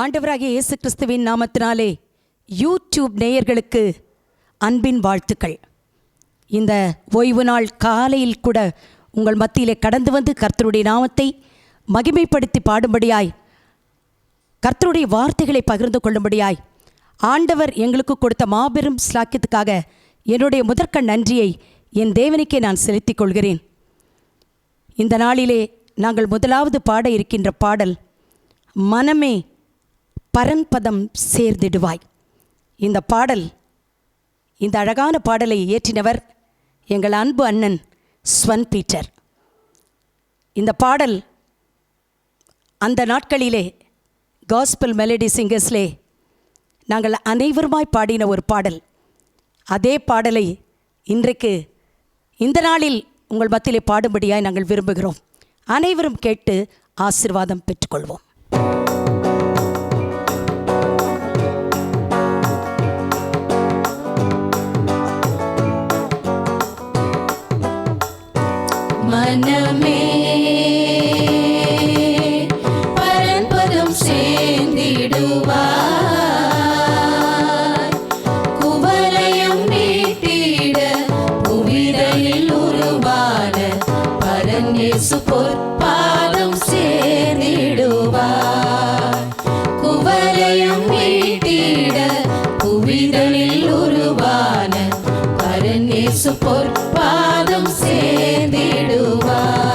ஆண்டவராகிய இயேசு கிறிஸ்துவின் நாமத்தினாலே யூடியூப் நேயர்களுக்கு அன்பின் வாழ்த்துக்கள். இந்த ஓய்வு நாள் காலையில் கூட உங்கள் மத்தியிலே கடந்து வந்து கர்த்தருடைய நாமத்தை மகிமைப்படுத்தி பாடும்படியாய், கர்த்தருடைய வார்த்தைகளை பகிர்ந்து கொள்ளும்படியாய் ஆண்டவர் எங்களுக்கு கொடுத்த மாபெரும் ஸ்லாக்கியத்துக்காக என்னுடைய முதற்க நன்றியை என் தேவனுக்கே நான் செலுத்திக் கொள்கிறேன். இந்த நாளிலே நாங்கள் முதலாவது பாட இருக்கின்ற பாடல், மனமே பரன்பதம் சேர்ந்திடுவாய். இந்த பாடல், இந்த அழகான பாடலை இயற்றினவர் எங்கள் அன்பு அண்ணன் ஸ்வன் பீட்டர். இந்த பாடல் அந்த நாட்களிலே காஸ்பல் மெலடி சிங்கர்ஸ்லே நாங்கள் அனைவருமாய் பாடின ஒரு பாடல். அதே பாடலை இன்றைக்கு இந்த நாளில் உங்கள் மத்தியிலே பாடும்படியாய் நாங்கள் விரும்புகிறோம். அனைவரும் கேட்டு ஆசீர்வாதம் பெற்றுக்கொள்வோம். மனமே பரன்பதம் சேர்ந்திடுவாய், குவலயம் நீட்டிட புவிதனில் உருவான பரன் இயேசு பொற்பாதம் சேர்ந்திடுவாய், குவலயம் நீட்டிட புவிதனில் உருவான பரன் இயேசு பொற்பாதம் சேர்ந்திடுவார்.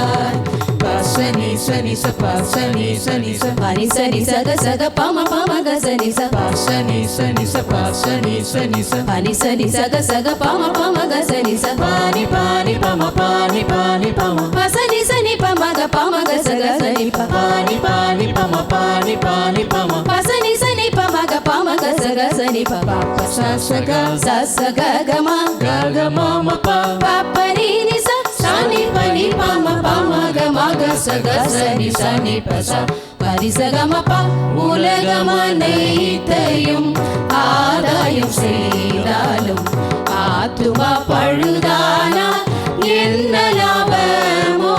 பசனி சனி ச பசனி சனி ச பனி சனி சக சக பம பம க சனி ச பசனி சனி ச பசனி சனி ச பனி சனி சக சக பம பம க சனி ச பானி பானி பம பானி பானி பம பசனி சனி பம க பம க சக சனி ப பானி பானி பம பானி பானி பம பசனி சனி பம க பம க சக சனி ப ப ச சக ச சக க ம க க ம ம ப ப பனி நி ச சனி பனி பம பம க ம க சக சனி சனி ப ச பரி சக ம ப உலகமனைத்தையும் ஆதாயம் செய்தாலும் ஆத்துமா பழுதானா என்ன லாபமோ,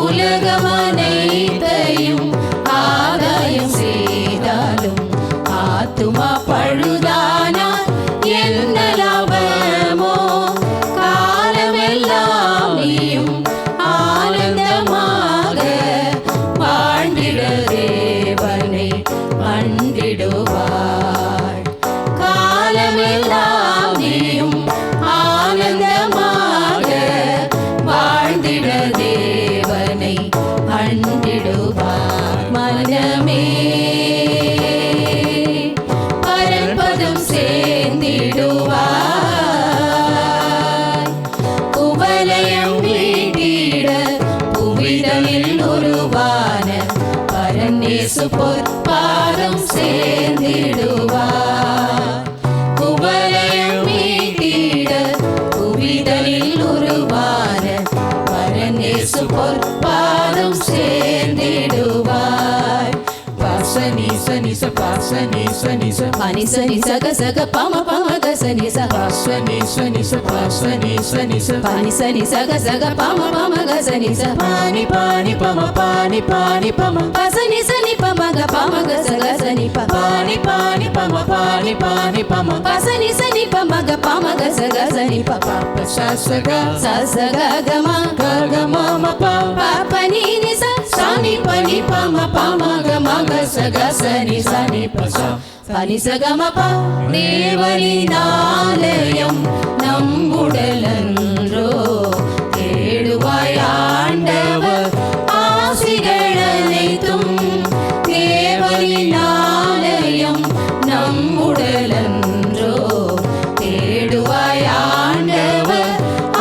உலகமனைத்தையும் ஆதாயம் செய்தாலும் ஆத்துமா பழுதானா என்ன லாபமோ, காலமெல்லாம் நீயும் ஆனந்தமாக வாழ்ந்திட தேவனை கண்டிடுவாய், காலமெல்லாம் நீயும் ஆனந்தமாக வாழ்ந்திட தேவனை கண்டிடுவாய். மனமே பரன்பதம் சேர்ந்திடுவாய், குவலயம் நீட்டிட புவிதனில் உருவான பரன் இயேசு பொற்பாதம் சேர்ந்திடுவாய், குவலயம் நீட்டிட புவிதனில் உருவான பரன் இயேசு பொற்பாதம் சேர்ந்திடுவாய். பசனி சனி ச பசனி சனி ச பனி சனி சக சக பம பம க சனி ச பசனி சனி ச பசனி சனி ச பனி சனி சக சக பம பம க சனி ச பானி பானி பம பானி பானி பம பசனி சனி பம க பம க சக சனி ப பானி பானி பம பானி பானி பம பசனி சனி பம க பம க சக சனி ப ப ச சக ச சக க ம க க ம ம ப ப பனி நி ச சனி பனி பம பம க ம க சக சனி சனி ப ச பனி சக ம ப தேவனின் ஆலயம் நம் உடலன்றோ, தேடுவாய் ஆண்டவர் ஆசிகள் அனைத்தும், தேவனின் ஆலயம் நம் உடலன்றோ, தேடுவாய் ஆண்டவர்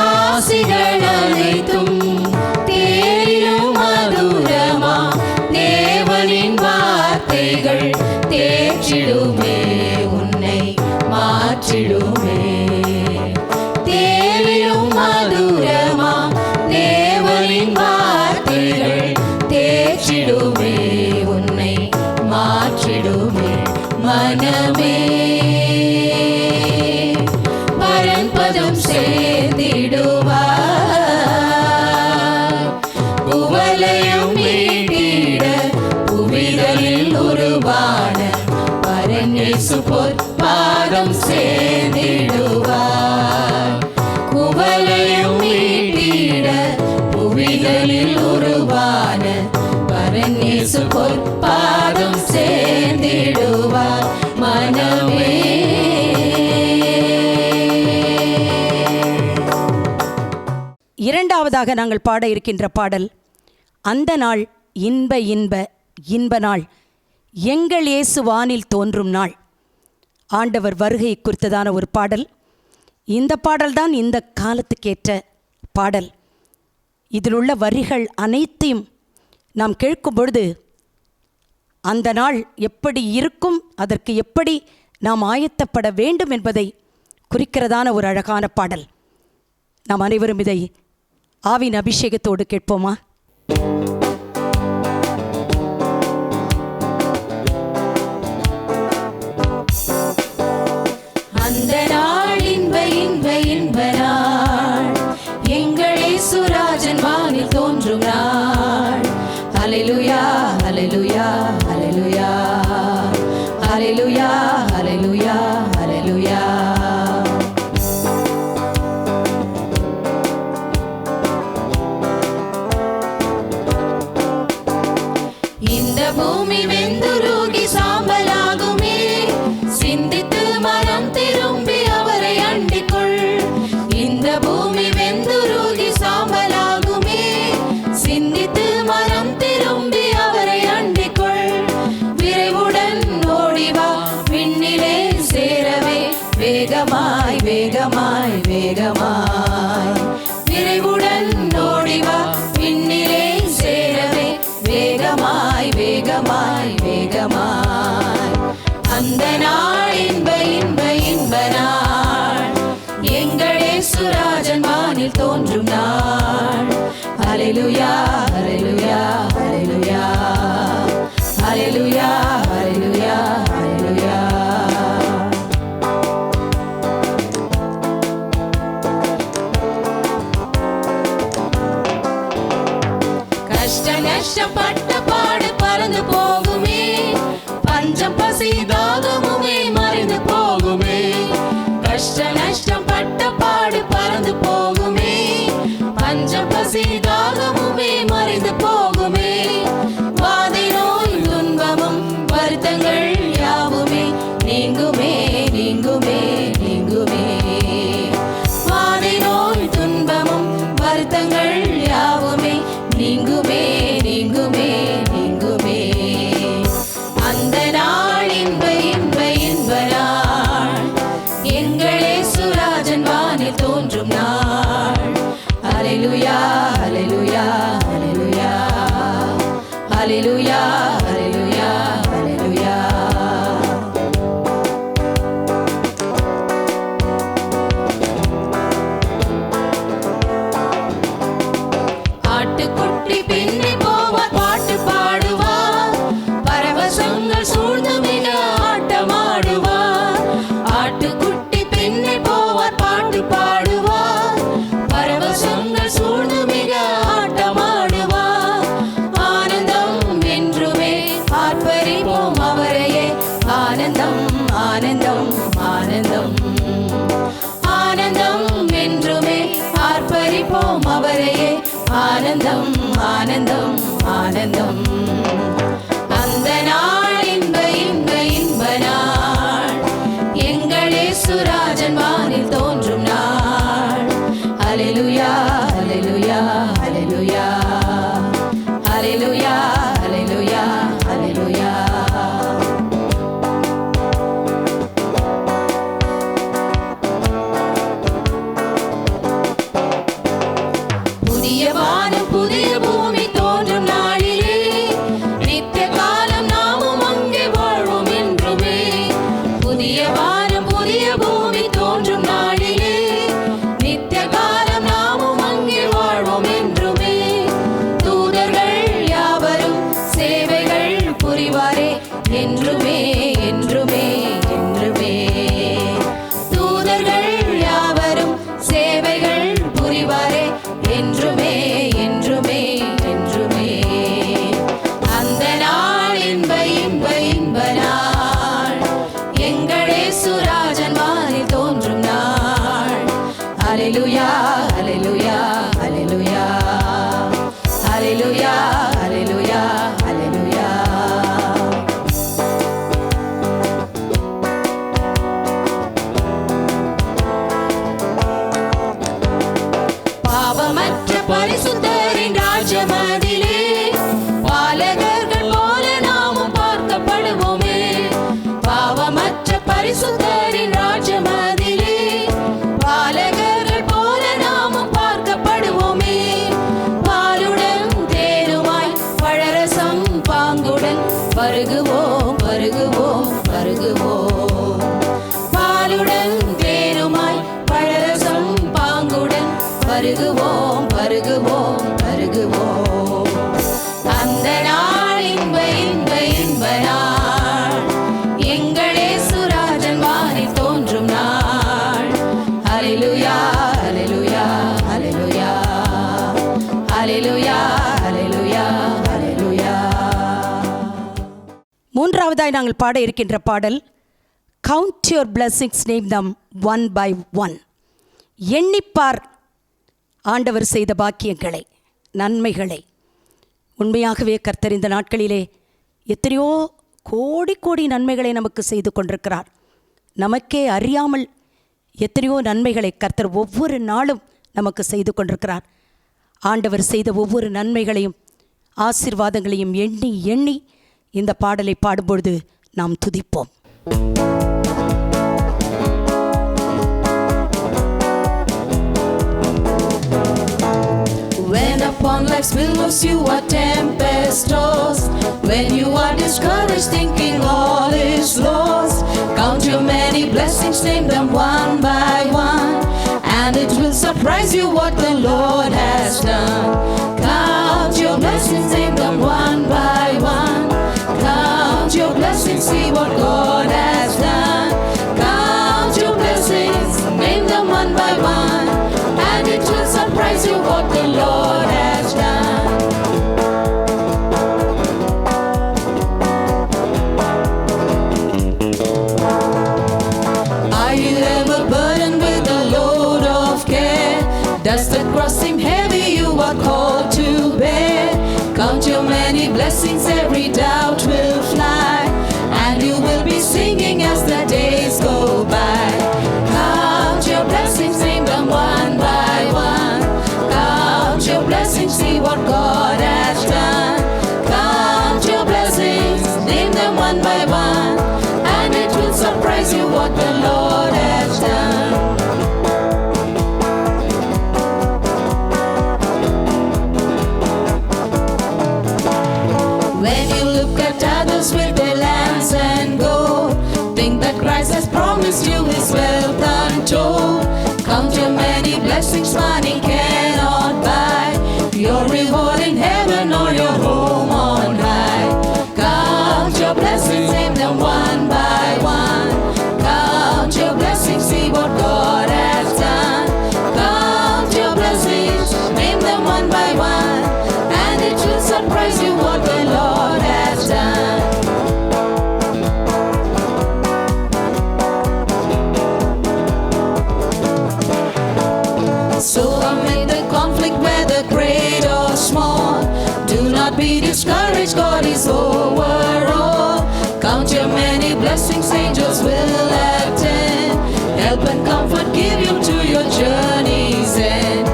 ஆசிகள் அனைத்தும், தேரிலும் மதுரமா தேவனின் வார்த்தைகள் தேற்றிடுமே உன்னை மாற்றிடுமே, தேரிலும் மதுரமா தேவனின் வார்த்தைகள் தேற்றிடுமே உன்னை மாற்றிடுமே. மனமே பரன்பதம் சேர்ந்திடுவாய், குவலயம் நீட்டிட புவிதனில் உருவான பாதம் சேர்ந்திடுவார். குவலையும் மீட்டிட புவிதலில் உருவான பரன் இயேசு பொற்பாதம் சேர்ந்திடுவார். மனமே இரண்டாவதாக நாங்கள் பாட இருக்கின்ற பாடல், அந்த நாள் இன்ப இன்ப இன்ப நாள், எங்கள் இயேசு வானில் தோன்றும் நாள். ஆண்டவர் வருகை குறித்ததான ஒரு பாடல். இந்த பாடல்தான் இந்த காலத்துக்கேற்ற பாடல். இதில் உள்ள வரிகள் அனைத்தையும் நாம் கேட்கும் பொழுது அந்த நாள் எப்படி இருக்கும், அதற்கு எப்படி நாம் ஆயத்தப்பட வேண்டும் என்பதை குறிக்கிறதான ஒரு அழகான பாடல். நாம் அனைவரும் இதை ஆவின் அபிஷேகத்தோடு கேட்போமா? அந்த நாள் இன்ப இன்ப இன்ப நாள், எங்கள் இயேசுராஜன் வானில் தோன்றும் நாள். ஹல்லேலூயா ஹல்லேலூயா ஹல்லேலூயா ஹல்லேலூயா ஹல்லேலூயா ஹல்லேலூயா. இந்த பூமி வெந்துருகி சாம்பலாகுமே, சிந்தித்து மனம் திரும்பி அவரை அண்டிக்கொள். இந்த பூமி வெந்துருகி சாம்பலாகுமே, சிந்தித்து மனம் திரும்பி அவரை அண்டிக்கொள். விரைவுடன் ஓடிவா விண்ணிலே சேரவே, வேகமாய் வேகமாய் வேகமாய். விரைவுடன் ஓடிவா விண்ணிலே சேரவே, வேகமாய் வேகமாய் வேகமாய். அந்த நாள் இன்ப இன்ப இன்ப நாள், எங்கள் இயேசுராஜன் வானில் தோன்றும் நாள். ஹல்லேலூயா ஹல்லேலூயா ஹல்லேலூயா ஹல்லேலூயா ஹல்லேலூயா ஹல்லேலூயா. கஷ்ட நஷ்டப்பட்ட பாடு பறந்து போகுமே, பஞ்சம் பசி தாகமுமே மறைந்து போகுமே. கஷ்ட நஷ்டம் பட்ட பாடு பறந்து போகுமே, பஞ்சம் பசி தாகமுமே மறைந்து போகுமே. வாதை நோய் துன்பமும் வருத்தங்கள் யாவுமே நீங்குமே நீங்குமே நீங்குமே. வாதை நோய் துன்பமும் வருத்தங்கள் யாவுமே நீங்குமே நீங்குமே நீங்குமே. அந்த நாள் இன்ப இன்ப இன்ப நாள், எங்கள் இயேசுராஜன் வானில் தோன்றும் நாள். ஹல்லேலூயா ஹல்லேலூயா ஹல்லேலூயா ஹல்லேலூயா ஹல்லேலூயா ஹல்லேலூயா. ஆட்டுக்குட்டி பின்னி போவார் பாட்டு பாடுவார், பரவசங்கள் சூழ்ந்து மிக ஆட்டமாடுவார். ஆட்டுக்குட்டி பின்னி போவார் பாட்டு பாடுவார், பரவசங்கள் சூழ்ந்து மிக ஆட்டமாடுவார். ஆனந்தம் என்றுமே ஆர்ப்பரிப்போம் அவரையே, ஆனந்தம் ஆனந்தம் ஆனந்தம். ஆனந்தம் என்றுமே ஆர்ப்பரிப்போம் அவரையே, ஆனந்தம் ஆனந்தம் ஆனந்தம். அந்த நாள் இன்ப இன்ப இன்ப நாள், எங்கள் இயேசுராஜன் வானில் தோன்றும் நாள். ஹல்லேலூயா ஹல்லேலூயா ஹல்லேலூயா ஹல்லேலூயா ஹல்லேலூயா ஹல்லேலூயா. புதிய வானம் புதிய பூமி தோன்றும் நாளிலே, ஹalleluya ஹalleluya ஹalleluya. பாவமற்ற பரிசுத்தரின் ராஜமதிலே பாலகர்கள் போல நாமும் பார்க்கப்படுவோமே. பாவமற்ற பரிசுத்தரின் ராஜமதிலே பாலகர்கள் போல நாமும் பார்க்கப்படுவோமே. பாலுடன் தேனுமாய் பழரசம் பாங்குடன் பருகுவோம் பருகுவோம் பருகுவோம். பாலுடன் தேனுமாய் பழரசம் பாங்குடன் பருகுவோம் பருகுவோம் பருகுவோம். அந்த நாள் இன்ப இன்ப இன்ப நாள், எங்கள் இயேசுராஜன் வானில் தோன்றும் நாள். ஹalleluya ஹalleluya ஹalleluya ஹalleluya ஹalleluya ஹalleluya. மூன்றாவதாய் நாங்கள் பாட இருக்கின்ற பாடல் Count your blessings, name them one by one. எண்ணிப்பார் ஆண்டவர் செய்த பாக்கியங்களை, நன்மைகளை. உண்மையாகவே கர்த்தர் இந்த நாட்களிலே எத்தனையோ கோடி கோடி நன்மைகளை நமக்கு செய்து கொண்டிருக்கிறார். நமக்கே அறியாமல் எத்தனையோ நன்மைகளை கர்த்தர் ஒவ்வொரு நாளும் நமக்கு செய்து கொண்டிருக்கிறார். ஆண்டவர் செய்த ஒவ்வொரு நன்மைகளையும் ஆசீர்வாதங்களையும் எண்ணி எண்ணி இந்த பாடலை பாடும்பொழுது நாம் துதிப்போம். When upon life's billows you are tempest tossed, when you are discouraged thinking all is lost, count your many blessings, name them one by one, and it will surprise you what the Lord has done. Count your blessings, name them one by one. Count your blessings, see what God has done. Count your blessings, name them one by one, and it will surprise you what the Lord has done. Are you ever burdened with a load of care? Does the cross seem heavy you are called to bear? Count your many blessings, every doubt will fly, and you will be singing as the days go by. Count your blessings, name them one by one. Count your blessings, see what God has done. Count your blessings, name them one by one, and it will surprise you what the Lord has done. When you look at others with their lands and gold, think that Christ has promised you his wealth untold. Count your many blessings money cannot buy, your reward in heaven or your home on high. Count your blessings, name them one by one. Count your blessings, see what God has done. Count your blessings, name them one by one, and it will surprise you what the Lord has done. So amid the conflict, whether great or small, do not be discouraged, God is over all. Count your many blessings, angels will attend, help and comfort give you to your journey's end.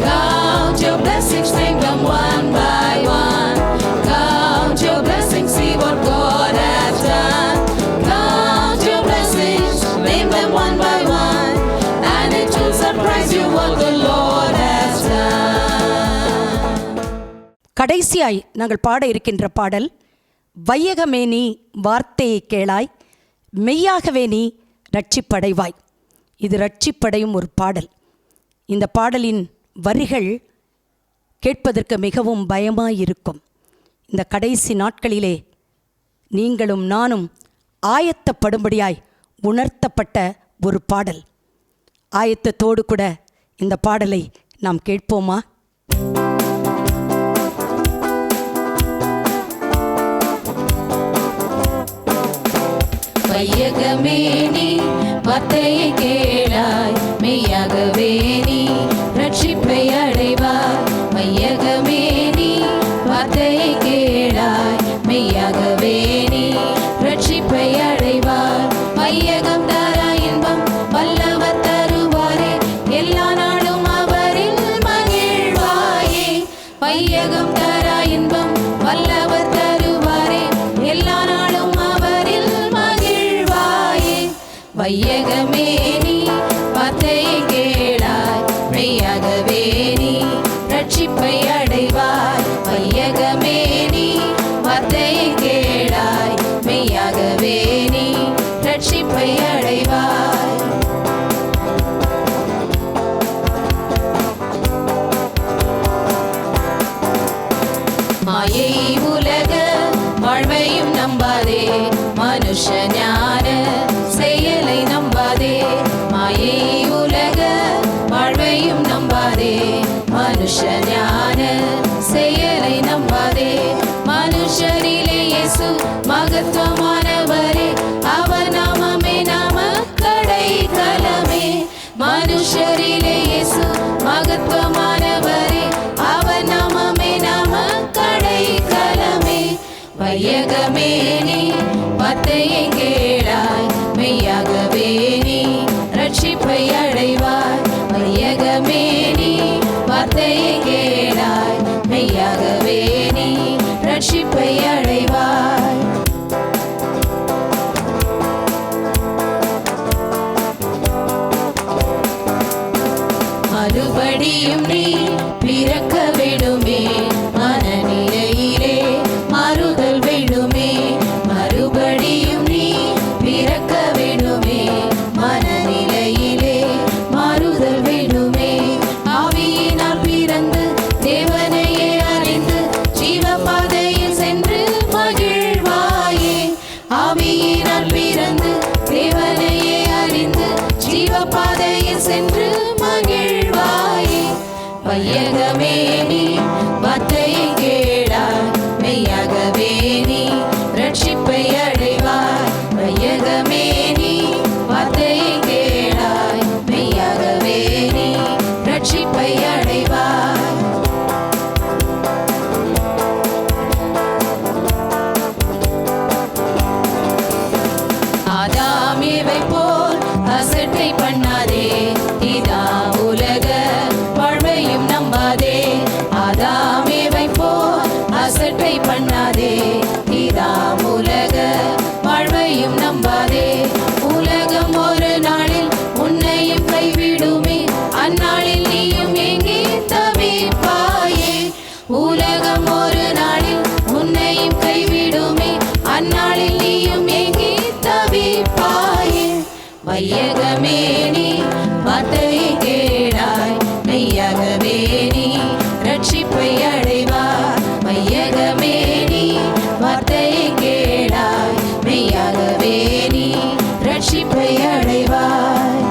Count your blessings, name them one by one. Count your blessings, see what God has done. Count your blessings, name them one by one, and it will surprise you what the Lord has done. கடைசியாய் நாங்கள் பாட இருக்கின்ற பாடல் வையகமே நீ வார்த்தையை கேளாய், மெய்யாகவே நீ ரட்சிப்படைவாய். இது ரட்சிப்படையும் ஒரு பாடல். இந்த பாடலின் வரிகள் கேட்பதற்கு மிகவும் பயமாயிருக்கும். இந்த கடைசி நாட்களிலே நீங்களும் நானும் ஆயத்தப்படும்படியாய் உணர்த்தப்பட்ட ஒரு பாடல். ஆயத்தத்தோடு கூட இந்த பாடலை நாம் கேட்போமா? வையகமே நீ வார்த்தையை கேளாய், மெய்யாகவே நீ ரட்சிப்பை அடைவாய். வையகமே நீ மாயை உலக வாழ்வையும் நம்பாதே, மனுஷ ஞான செயலை நம்பாதே. மாயை உலக வாழ்வையும் நம்பாதே, மனுஷ ஞான செயலை நம்பாதே. மனுஷரிலே இயேசு மகத்துவமானவரே, அவர் நாமமே நமக்கடை கலமே. மனுஷரிலே இயேசு மகத்துவமானவரே, அவர் நாமமே நமக்கடை கலமே. வையகமே நீ வார்த்தையை கேளாய், மெய்யாகவே நீ ரட்சிப்பை அடைவாய். வையகமே நீ வார்த்தையை கேளாய், மெய்யாகவே நீ ரட்சிப்பை அடைவாய். மறுபடியும் நீ பிறக்க வேண்டுமே, மனநிலையிலே மாறுதல் வேண்டுமே. மறுபடியும் நீ பிறக்க வேண்டுமே, மனநிலையிலே மாறுதல் வேண்டுமே. ஆவியினால் பிறந்து தேவனையே அறிந்து ஜீவபாதையில் சென்று மகிழ்வாயே. ஆவியினால் பிறந்து தேவனையே அறிந்து ஜீவபாதையில் சென்று மகிழ்வாயே. வையகமே நீ வார்த்தையை கேளாய், மெய்யாகவே நீ ரட்சிப்பை அடைவாய். வையகமே நீ வார்த்தையை கேளாய், மெய்யாகவே நீ ரட்சிப்பை அடைவாய். ஆதாம் ஏவை போல் அசட்டை பண்ணாதே, இதா உலக வாழ்வையும் நம்பாதே. ஆதாம் ஏவை போல் அசட்டை பண்ணாதே, இதா உலக வாழ்வையும் நம்பாதே. உலகம் ஒரு நாளில் உன்னையும் கைவிடுமே, அந்நாளில் நீயும் எங்கே தவிப்பாயே. உலகம் ஒரு நாளில் உன்னையும் கைவிடுமே, அந்நாளில் நீயும் எங்கே தவிப்பாயே. வையகமே நீ வார்த்தையை கேளாய், மெய்யாகவே நீ ரட்சிப்பை அடைவாய். வையகமே நீ வார்த்தையை கேளாய், மெய்யாகவே நீ ரட்சிப்பை அடைவாய்.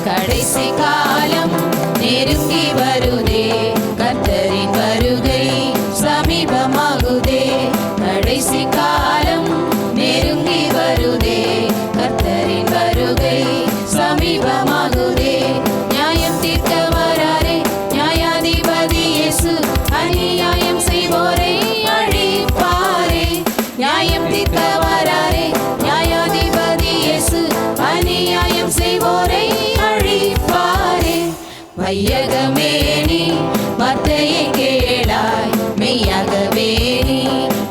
கடைசி காலம் நெருங்கி வருதே, கர்த்தரின் வருகை சமீபமாகுதே. கடைசி காலம் நெருங்கி வருதே, கர்த்தரின் வருகை சமீபமாகுதே. நியாயம் தீர்க்க வராரே நியாயாதிபதி இயேசு, அநியாயம் செய்வோரை அழிப்பாரே. நியாயம் தீர்க்க வராரே நியாயாதிபதி இயேசு, அநியாயம் செய்வோரை அழிப்பாரே. வையகமே நீ வார்த்தையை கேளாய், மெய்யாகவே நீ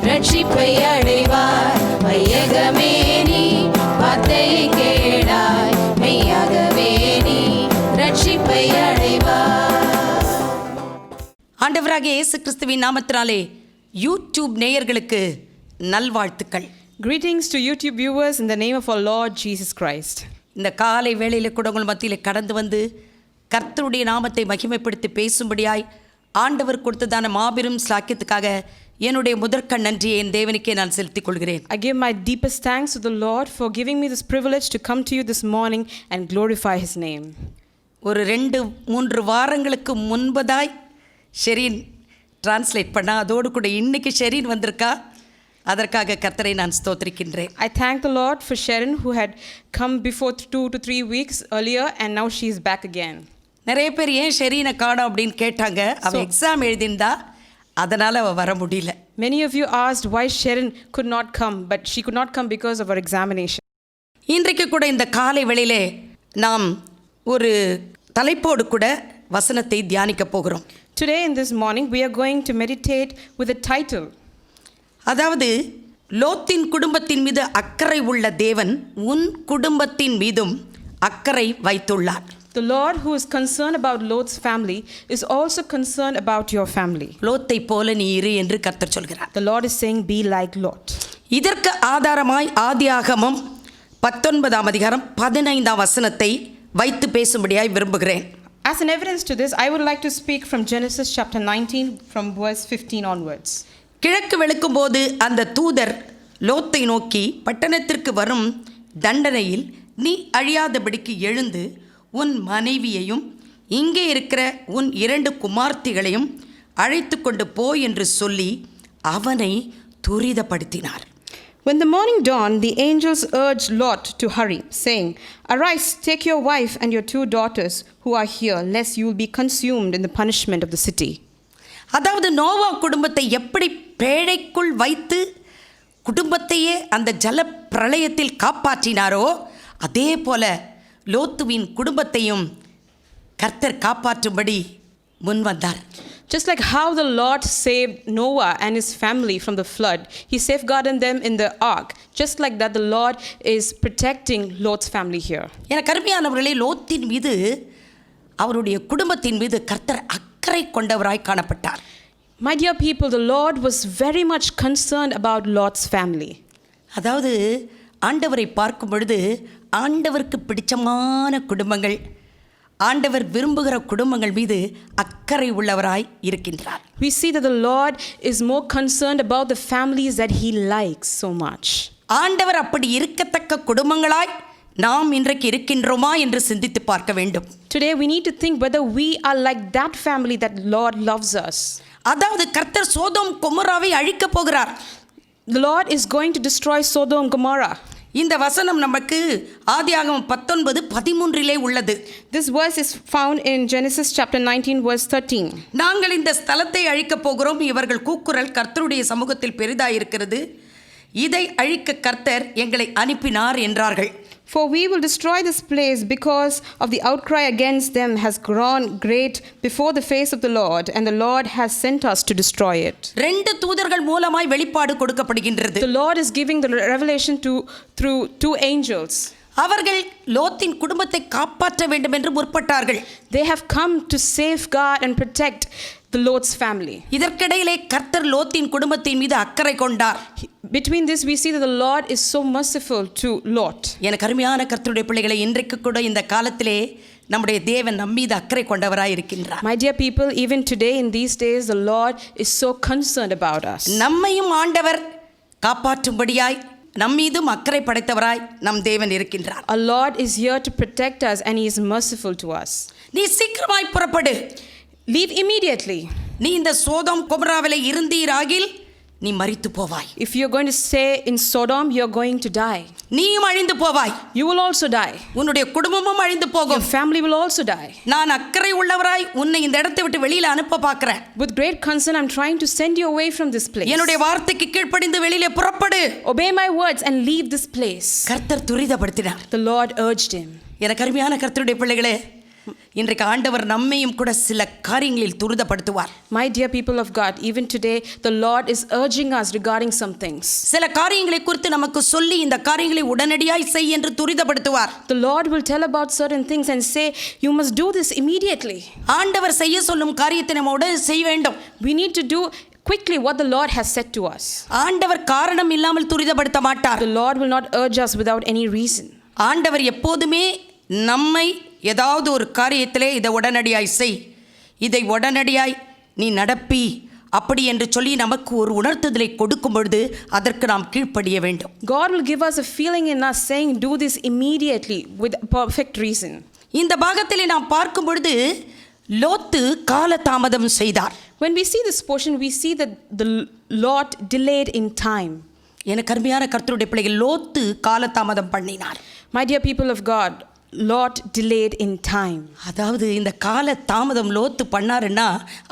ரட்சிப்பை அடைவாய். வையகமே நீ வார்த்தையை கேளாய், மெய்யாகவே நீ ரட்சிப்பை அடைவாய். ஆண்டவராகிய இயேசு கிறிஸ்துவின் நாமத்தினாலே யூடியூப் நேயர்களுக்கு நல்வாழ்த்துக்கள். Greetings to YouTube viewers in the name of our Lord Jesus Christ. இந்த காலை வேளையில் கூட உங்கள் மத்தியில் கடந்து வந்து கர்த்தருடைய நாமத்தை மகிமைப்படுத்தி பேசும்படியாய் ஆண்டவர் கொடுத்ததான மாபெரும் சாக்கியத்துக்காக என்னுடைய முதற்கண் நன்றியை என் தேவனுக்கே நான் செலுத்திக் கொள்கிறேன். I give my deepest thanks to the Lord for giving me this privilege to come to you this morning and glorify His name. ஒரு 2-3 வாரங்களுக்கு முன்பதாய் ஷெரீன் டிரான்ஸ்லேட் பண்ணா, அதோடு கூட இன்னைக்கு ஷெரீன் வந்திருக்கா. அதற்காக கர்த்தரை நான் ஸ்தோத்திரிக்கின்றேன். I thank the Lord for Sharon who had come before 2 to 3 weeks earlier and now she is back again. நிறைய பேர் ஏன் ஷெரீனை காணோம் அப்படின்னு கேட்டாங்க. அவள் எக்ஸாம் எழுதியிருந்தா, அதனால் அவள் வர முடியல. Many of you asked why Sharon could not come, but she could not come because of her examination. இன்றைக்கு கூட இந்த காலை வேளையிலே நாம் ஒரு தலைப்போடு கூட வசனத்தை தியானிக்க போகிறோம். Today in this morning we are going to meditate with a title. அதாவது லோத்தின் குடும்பத்தின் மீது அக்கறை உள்ள தேவன் உன் குடும்பத்தின் மீதும் அக்கறை வைத்துள்ளார். The Lord who is concerned about Lot's family is also concerned about your family. லோத்தை போல நீ இரு என்று கர்த்தர் சொல்கிறார். The Lord is saying be like Lot. இதற்கு ஆதாரமாய் ஆதியாகமம் 19 அதிகாரம் 15 வசனத்தை வைத்து பேசும்படியாய் விரும்புகிறேன். As an evidence to this, I would like to speak from Genesis chapter 19 from verse 15 onwards. கிழக்கு வெளுக்கும்போது அந்த தூதர் லோத்தை நோக்கி, பட்டணத்திற்கு வரும் தண்டனையில் நீ அழியாதபடிக்கு எழுந்து உன் மனைவியையும் இங்கே இருக்கிற உன் 2 குமார்த்திகளையும் அழைத்து கொண்டு போ என்று சொல்லி அவனை துரிதப்படுத்தினார். When the morning dawned, the angels urged Lot to hurry, saying, "Arise, take your wife and your 2 daughters who are here, lest you will be consumed in the punishment of the city." அதாவது நோவா குடும்பத்தை எப்படி பேழைக்குள் வைத்து குடும்பத்தையே அந்த ஜல பிரளயத்தில் காப்பாற்றினாரோ அதே போல லோத்துவின் குடும்பத்தையும் கர்த்தர் காப்பாற்றும்படி முன் வந்தார். Just like how the Lord saved Noah and his family from the flood, he safeguarded them in the ark. Just like that, the Lord is protecting Lot's family here. எனக்கு அருமையானவர்களே, லோத்தின் மீது அவருடைய குடும்பத்தின் மீது கர்த்தர் அக்கறை கொண்டவராய் காணப்பட்டார். My dear people, the Lord was very much concerned about Lot's family. அதாவது ஆண்டவரை பார்க்கும் பொழுது ஆண்டவருக்கு பிடிச்சமான குடும்பங்கள், ஆண்டவர் விரும்புகிற குடும்பங்கள் மீது அக்கறை உள்ளவராய் இருக்கின்றார். We see that the Lord is more concerned about the families that he likes so much. ஆண்டவர் அப்படி இருக்கத்தக்க குடும்பங்களாய் நாம் இன்றைக்கு இருக்கின்றோமா என்று சிந்தித்து பார்க்க வேண்டும். Today we need to think whether we are like that family that Lord loves us. அதாவது கர்த்தர் சோதோம் கொமோராவை அழிக்க போகிறார். The Lord is going to destroy Sodom and Gomorrah. இந்த வசனம் நமக்கு ஆதியாகமம் 19:13 உள்ளது. This verse is found in Genesis chapter 19 verse 13. நாங்கள் இந்த ஸ்தலத்தை அழிக்க போகிறோம், இவர்கள் கூக்குரல் கர்த்தருடைய சமூகத்தில் பெரிதாயிருக்கிறது, இதை அழிக்க கர்த்தர் எங்களை அனுப்பினார் என்றார்கள். For we will destroy this place because of the outcry against them has grown great before the face of the Lord, and the Lord has sent us to destroy it. 2 தூதர்கள் மூலமாய் வெளிப்பாடு கொடுக்கப்படுகின்றது. The Lord is giving the revelation through 2 angels. அவர்கள் லோத்தின் குடும்பத்தை காப்பாற்ற வேண்டும் என்று முற்பட்டார்கள். They have come to safeguard and protect the Lot's family. இதற்கிடையிலே கர்த்தர் லோத்தின் குடும்பத்தின் மீது அக்கறை கொண்டார். Between this we see that the Lord is so merciful to Lot. எனக்கு அருமையான கர்த்தருடைய பிள்ளைகளை, இன்றைக்கு கூட இந்த காலத்திலே நம்முடைய தேவன் நம் மீது அக்கறை கொண்டவராய் இருக்கின்றார். My dear people, even today in these days the Lord is so concerned about us. நம்மையும் ஆண்டவர் காப்பாற்றும்படியாய் நம் மீதும் அக்கறை படைத்தவராய் நம் தேவன் இருக்கின்றார். Our Lord is here to protect us and he is merciful to us. நீ சீக்கிரமாய் புறப்படு. Leave immediately. நீ இந்த சோதோம் கொமோராவிலே இருந்தீராகில் நீ மரித்து போவாய். If you're going to stay in Sodom, you're going to die. நீயும் அழிந்து போவாய். You will also die. உன்னுடைய குடும்பமும் அழிந்து Your போகும். family will also die. நான் அக்கறை உள்ளவராய் உன்னை இந்த இடத்தை விட்டு வெளியில அனுப்ப பார்க்கிறேன். With great concern, I'm trying to send you away from this place. என்னுடைய வார்த்தைக்கு கீழ்ப்படிந்து வெளியிலே புறப்படு. Obey my words and leave this place. கர்த்தர் துரிதப்படுத்தினார். The Lord urged him. எனக்கு அருமையான கர்த்தருடைய பிள்ளைகளே, இன்றைக்கு ஆண்டவர் நம்மையும் கூட சில காரியங்களில் துரிதப்படுத்துவார். My dear people of God, even today the Lord is urging us regarding some things. சில காரியங்களை குறித்து நமக்கு சொல்லி இந்த காரியங்களை உடனடியாய் செய் என்று துரிதப்படுத்துவார். The Lord will tell about certain things and say you must do this immediately. ஆண்டவர் செய்ய சொல்லும் காரியத்தை நம்ம உடனே செய்ய வேண்டும். We need to do quickly what the Lord has said to us. ஆண்டவர் காரணம் இல்லாமல் துரிதப்படுத்த மாட்டார். The Lord will not urge us without any reason. ஆண்டவர் எப்போதுமே நம்மை ஏதாவது ஒரு காரியத்திலே இதை உடனடியாய் செய், இதை உடனடியாய் நீ நடப்பி அப்படி என்று சொல்லி நமக்கு ஒரு உணர்த்துதலை கொடுக்கும் பொழுது அதற்கு நாம் கீழ்ப்படிய வேண்டும். God will give us a feeling in us saying do this immediately with perfect reason. இந்த பாகத்திலே நாம் பார்க்கும் பொழுது லோத்து காலதாமதம் செய்தார். When we see this portion, we see that the Lot delayed in time. எனக்கு அருமையான கர்த்தருடைய பிள்ளைகள், லோத்து காலதாமதம் பண்ணினார். My dear people of God, Lot delayed in time. அதாவது இந்த கால தாமதம் லோத்து பண்ணாருன்னா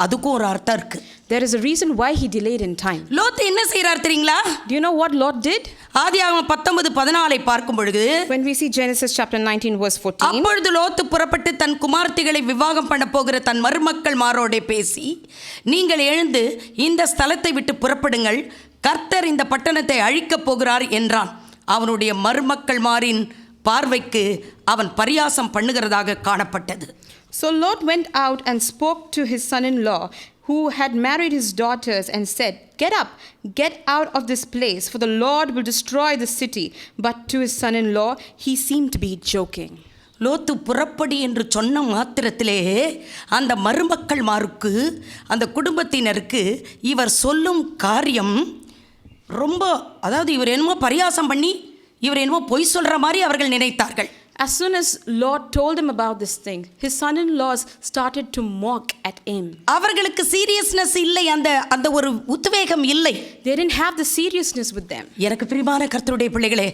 அதுக்கும் ஒரு அர்த்தம் இருக்கு. There is a reason why he delayed in time. லோத்து என்ன செய்றார் தெரியுங்களா? Do you know what Lot did? ஆதியாகமம் 19:14 பார்க்கும் பொழுது, When we see Genesis chapter 19 verse 14, அப்பொழுது லோத்து புறப்பட்டு தன் குமார்த்திகளை விவாகம் பண்ண போகிற தன் மருமக்கள் மாரோடே பேசி, நீங்கள் எழுந்து இந்த ஸ்தலத்தை விட்டு புறப்படுங்கள், கர்த்தர் இந்த பட்டணத்தை அழிக்கப் போகிறார் என்றான். அவனுடைய மருமக்கள் மாரின் பார்வைக்கு அவன் பரியாசம் பண்ணுகிறதாக காணப்பட்டது. So Lot went out and spoke to his son-in-law who had married his daughters and said, "Get up, get out of this place, for the Lord will destroy the city." But to his son-in-law he seemed to be joking. லோத்து புறப்படி என்று சொன்ன மாத்திரத்திலே அந்த மருமக்கள்மாருக்கு, அந்த குடும்பத்தினருக்கு இவர் சொல்லும் காரியம் ரொம்ப, அதாவது இவர் என்னமோ பரியாசம் பண்ணி இவர் என்னமோ பொய் சொல்கிற மாதிரி அவர்கள் நினைத்தார்கள். As soon as Lord told him about this thing, his son-in-laws started to mock at him. அவர்களுக்கு சீரியஸ்னஸ் இல்லை, அந்த ஒரு உத்வேகம் இல்லை. They didn't have the seriousness with them. எனக்கு பிரியமான கர்த்தருடைய பிள்ளைகளே,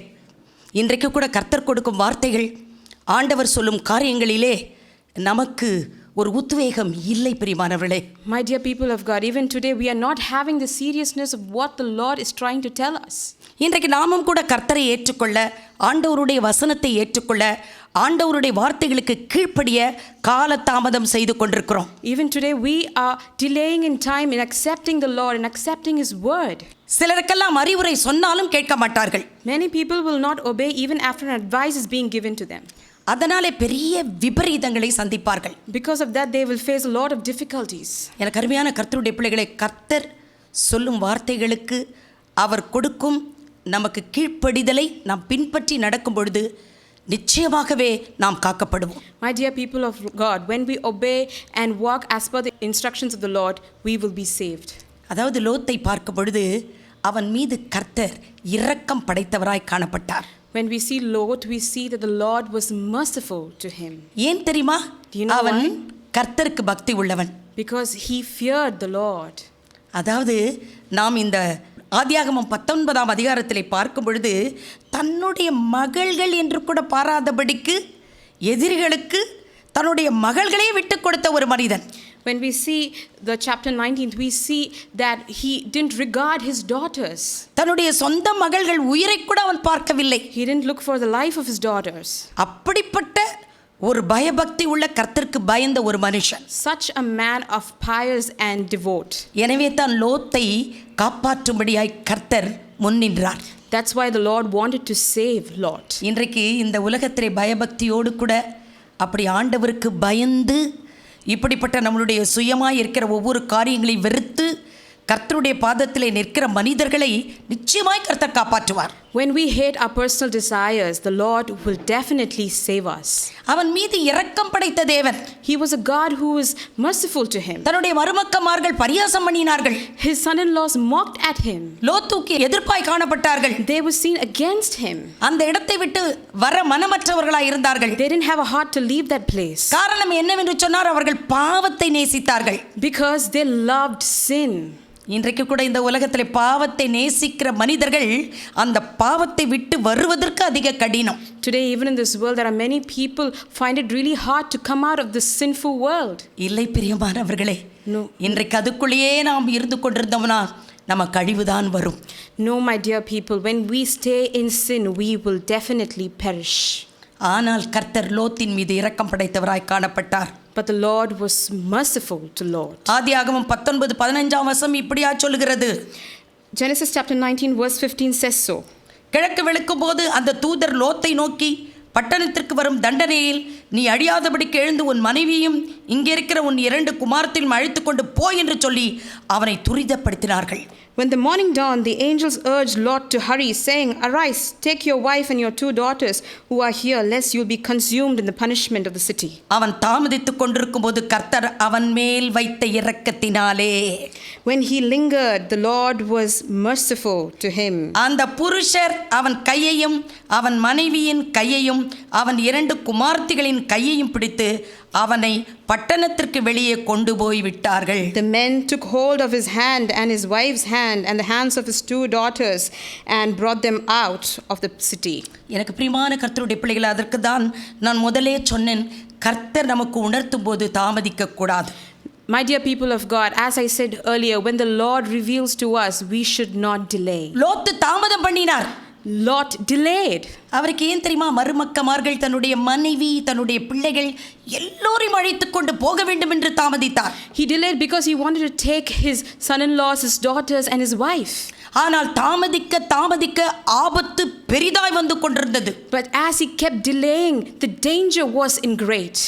இன்றைக்கு கூட கர்த்தர் கொடுக்கும் வார்த்தைகள், ஆண்டவர் சொல்லும் காரியங்களிலே நமக்கு ஒரு உத்வேகம் இல்லை பிரியமானவர்களே. My dear people of God, even today we are not having the seriousness of what the Lord is trying to tell us. இன்றைக்கு நாமும் கூட கர்த்தரை ஏற்றுக்கொள்ள, ஆண்டவருடைய வசனத்தை ஏற்றுக்கொள்ள, ஆண்டவருடைய வார்த்தைகளுக்கு கீழ்ப்படிய காலதாமதம் செய்து கொண்டிருக்கிறோம். Even today we are delaying in time in accepting the Lord and accepting His word. சிலருக்கெல்லாம் அறிவுரை சொன்னாலும் கேட்க மாட்டார்கள். Many people will not obey even after an advice is being given to them. அதனாலே பெரிய விபரீதங்களை சந்திப்பார்கள். Because of that they will face a lot of difficulties. எனக்கு அருமையான கர்த்தருடைய பிள்ளைகளை, கர்த்தர் சொல்லும் வார்த்தைகளுக்கு அவர் கொடுக்கும் நமக்கு கீழ்ப்படிதலை நாம் பின்பற்றி நடக்கும் பொழுது நிச்சயமாகவே நாம் காக்கப்படுவோம். My dear people of God, when we obey and walk as per the instructions of the Lord, we will be saved. அதாவது லோத்தை பார்க்கும் பொழுது அவன் மீது கர்த்தர் இரக்கம் படைத்தவராய் காணப்பட்டார். When we see Lot, we see that the Lord was merciful to him. ஏன் தெரியுமா? Do you know அவன் why? கர்த்தருக்கு பக்தி உள்ளவன். Because he feared the Lord. அதாவது நாம் இந்த ஆதியாகமம் 19ஆம் அதிகாரத்திலே பார்க்கும் பொழுது தன்னுடைய மகள்கள் என்று கூட பாராதபடிக்கு எதிரிகளுக்கு தன்னுடைய மகள்களே விட்டு கொடுத்த ஒரு மனிதன். When we see the chapter 19th, we see that he didn't regard his daughters. தன்னுடைய சொந்த மகள்கள் உயிரை கூட அவன் பார்க்கவில்லை. He didn't look for the life of his daughters. அப்படிப்பட்ட ஒரு பயபக்தி உள்ள கர்த்தருக்கு பயந்த ஒரு மனுஷன். Such a man of pious and devout. எனவே தான் லோத்தை காப்பாற்றும்படியாய் கர்த்தர் முன்னின்றார். That's why the Lord wanted to save Lot. இன்றைக்கு இந்த உலகத்திலே பயபக்தியோடு கூட அப்படி ஆண்டவருக்கு பயந்து இப்படிப்பட்ட நம்மளுடைய சுயமாய் இருக்கிற ஒவ்வொரு காரியங்களையும் வெறுத்து கர்த்தருடைய பாதத்திலே நிற்கிற மனிதர்களை நிச்சயமாய் கர்த்தர் காப்பாற்றுவார். When we hate our personal desires, the Lord will definitely save us. அவன் மீது இரக்கம் படைத்த தேவன். He was a God who was merciful to him. தன்னுடைய மருமக்கமார்கள் பரியாசம் பண்ணினார்கள். His son-in-laws mocked at him. லோத்துக்கு எதிர்ப்பாய் காணப்பட்டார்கள். They were seen against him. அந்த இடத்தை விட்டு வர மனமற்றவர்களாய் இருந்தார்கள். They didn't have a heart to leave that place. காரணம் என்னவென்று சொன்னார்? அவர்கள் பாவத்தை நேசித்தார்கள். Because they loved sin. இன்றைக்கு கூட இந்த உலகத்திலே பாவத்தை நேசிக்கிற மனிதர்கள் அந்த பாவத்தை விட்டு வருவதற்கு அதிக கடினம். Today, even in this world, there are many people find it really hard to come out of this sinful world. இல்லை பிரியமானவர்களே, No. இன்றைக்கு அதுக்குள்ளேயே நாம் இருந்து கொண்டிருந்தோம்னா நமக்கு அழிவுதான் வரும். No, my dear people, when we stay in sin, we will definitely perish. ஆனால் கர்த்தர் லோத்தின் மீது இரக்கம் படைத்தவராய் காணப்பட்டார். But the Lord was merciful to Lot. ஆதியாகமம் 19:15 வசனம் இப்படியா சொல்லுகிறது. Genesis chapter 19 verse 15 says so. கிழக்கு வெளுக்கும் போது அந்த தூதர் லோத்தை நோக்கி, பட்டணத்திற்கு வரும் தண்டனையில் நீ அழியாதபடிக்கு எழுந்து உன் மனைவியும் இங்கே இருக்கிற உன் 2 குமாரத்தையும் அழைத்து கொண்டு போ என்று சொல்லி அவனை துரிதப்படுத்தினார்கள். When the morning dawned, the angels urged Lot to hurry, saying, "Arise, take your wife and your 2 daughters who are here, lest you will be consumed in the punishment of the city." அவன் தாமதித்துக் கொண்டிருக்கும் போது கர்த்தர் அவன் மேல் வைத்த இரக்கத்தினாலே, When he lingered, the Lord was merciful to him. அந்த புருஷர் அவன் கையையும் அவன் மனைவியின் கையையும் அவன் 2 குமார்த்திகளின் கையையும் பிடித்து அவனை பட்டணத்திற்கு வெளியே கொண்டு போய் விட்டார்கள். The men took hold of his hand and his wife's hand and the hands of his 2 daughters and brought them out of the city. எனக்கு பிரியமான கர்த்தருடைய பிள்ளைகள், அதற்கு தான் நான் முதலே சொன்னேன், கர்த்தர் நமக்கு உணர்த்தும் போது தாமதிக்க கூடாது. My dear people of God, as I said earlier, when the Lord reveals to us, we should not delay. லோத்து தாமதம் பண்ணினார். Lot delayed. அவருக்கு ஏன் தெரியுமா? மருமக்கமார்கள் தன்னுடைய மனைவி தன்னுடைய பிள்ளைகள் எல்லோரையும் அழைத்து கொண்டு போக வேண்டும் என்று தாமதித்தார். He delayed because he wanted to take his son-in-laws, his daughters and his wife. ஆனால் தாமதிக்க தாமதிக்க ஆபத்து பெரிதாய் வந்து கொண்டிருந்தது. But as he kept delaying, the danger was in great.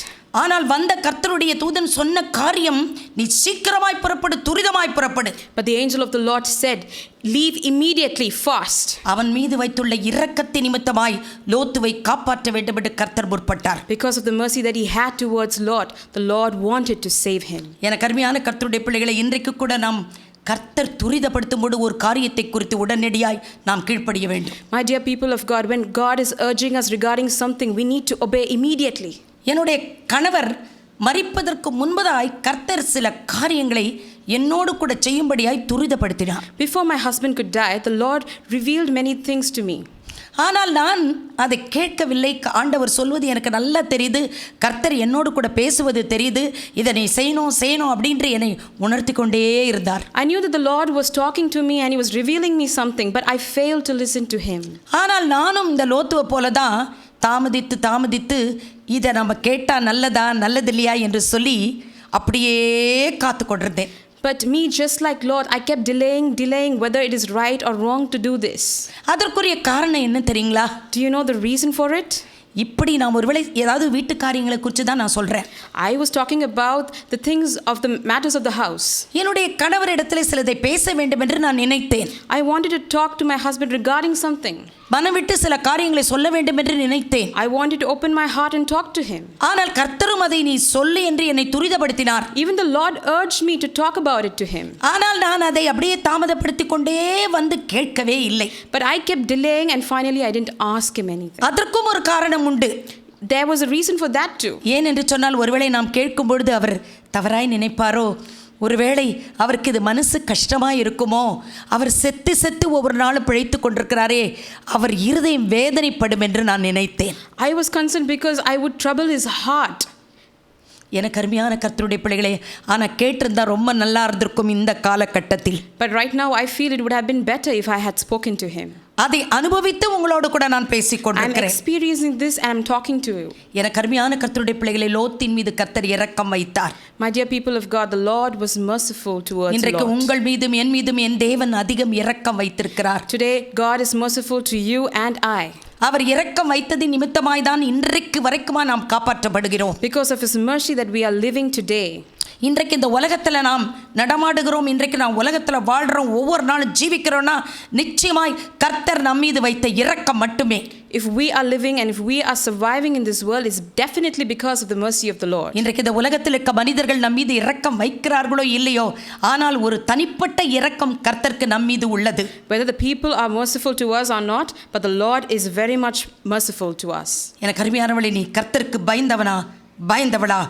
ஆனால் வந்த கர்த்தருடைய தூதன் சொன்ன காரியம், நீ சீக்கிரமாய் புறப்படு, துரிதமாய் புறப்படு. But the angel of the Lord said, leave immediately, fast. அவன் மீது வைத்துள்ள இரக்கத்தின் நிமித்தமாய் லோத்துவை காப்பாற்ற வேண்டும் என்று கர்த்தர் முற்பட்டார். Because of the mercy that he had towards Lot, the Lord wanted to save him. எனக்கு அருமையான கர்த்தருடைய பிள்ளைகளை, இன்றைக்கு கூட நாம் கர்த்தர் துரிதப்படுத்தும் போது ஒரு காரியத்தை குறித்து உடனடியாய் நாம் கீழ்ப்படிய வேண்டும். My dear people of God, when God is urging us regarding something, we need to obey immediately. என்னுடைய கணவர் மரிப்பதற்கு முன்பதாய் கர்த்தர் சில காரியங்களை என்னோடு கூட செய்யும்படியாய் துரிதப்படுத்தினார். Before my husband could die, the Lord revealed many things to me. ஆனால் நான் அதை கேட்கவில்லை. ஆண்டவர் சொல்வது எனக்கு நல்லா தெரியுது, கர்த்தர் என்னோடு கூட பேசுவது தெரியுது, இதை நீ செய்யணும் அப்படின்று என்னை உணர்த்தி கொண்டே இருந்தார். I knew that the Lord was talking to me and he was revealing me something, but I failed to listen to him. ஆனால் நானும் இந்த லோத்துவை போல தான் தாமதித்து இதை நம்ம கேட்டால் நல்லது இல்லையா என்று சொல்லி அப்படியே காத்து கொண்டிருந்தேன். But me, just like Lord, I kept delaying whether it is right or wrong to do this. அதற்குரிய காரணம் என்ன தெரியுங்களா? Do you know the reason for it? இப்படி நான் ஒருவேளை ஏதாவது வீட்டு காரியங்களை குறித்து தான் நான் சொல்கிறேன். I was talking about the things of the matters of the house. என்னுடைய கணவரிடத்தில் சிலதை பேச வேண்டும் என்று நான் நினைத்தேன். I wanted to talk to my husband regarding something. மனவிட்டு சில காரியங்களை சொல்ல வேண்டும் என்று நினைத்தேன். I wanted to open my heart and talk to him. ஆனால் கர்த்தரும் அதை நீ சொல்லு என்று என்னை துரிதப்படுத்தினார். Even the Lord urged me to talk about it to him. ஆனால் நான் அதை அப்படியே தாமதப்படுத்திக் கொண்டே வந்து கேட்கவே இல்லை. But I kept delaying and finally I didn't ask him anything. அதற்கும் ஒரு காரணம் உண்டு. There was a reason for that too. ஏன் என்று சொன்னால், ஒருவேளை நாம் கேட்கும் பொழுது அவர் தவறாய் நினைப்பாரோ, ஒருவேளை அவருக்கு இது மனசு கஷ்டமாக இருக்குமோ, அவர் செத்து ஒவ்வொரு நாளும் பிழைத்து கொண்டிருக்கிறாரே, அவர் இருதயம் வேதனைப்படும் என்று நான் நினைத்தேன். I was concerned because I would trouble his heart. எனக்கு அருமையான கர்த்தருடைய பிள்ளைகளே, ஆனால் கேட்டிருந்தா ரொம்ப நல்லா இருந்திருக்கும் இந்த காலகட்டத்தில். But right now I feel it would have been better if I had spoken to him. அதை அனுபவித்து உங்களோடு கூட நான் பேசிக் I'm கொண்டிருக்கிறேன். experiencing this and I'm talking to you. எனக்கு அருமையான கர்த்தருடைய பிள்ளைகளை, லோத்தின் மீது கர்த்தர் இரக்கம் வைத்தார். My dear people of God, the Lord was merciful towards இன்றைக்கு Lot. உங்கள் மீதும் என் மீதும் என் தேவன் அதிகம் இரக்கம் வைத்திருக்கிறார். Today God is merciful to you and I. அவர் இரக்கம் வைத்ததின் நிமித்தமாய் தான் இன்றைக்கு வரைக்குமா நாம் காப்பாற்றப்படுகிறோம். Because of his mercy that we are living today. இன்றைக்கு இந்த உலகத்தில் நாம் நடமாடுகிறோம், இன்றைக்கு நாம் உலகத்தில் வாழ்கிறோம், ஒவ்வொரு நாளும் ஜீவிக்கிறோம்னா நிச்சயமாய் கர்த்தர் நம் மீது வைத்த இரக்கம் மட்டுமே. If we are living and if we are surviving in this world, it's definitely because of the mercy of the Lord. இன்றைக்கு இந்த உலகத்தில் இருக்க மனிதர்கள் நம் மீது இரக்கம் வைக்கிறார்களோ இல்லையோ, ஆனால் ஒரு தனிப்பட்ட இரக்கம் கர்த்தருக்கு நம் மீது உள்ளது. Whether the people are merciful to us or not, but the Lord is very much merciful to us. எனக்கு அருமையானவளே, நீ கர்த்தருக்கு பயந்தவளா,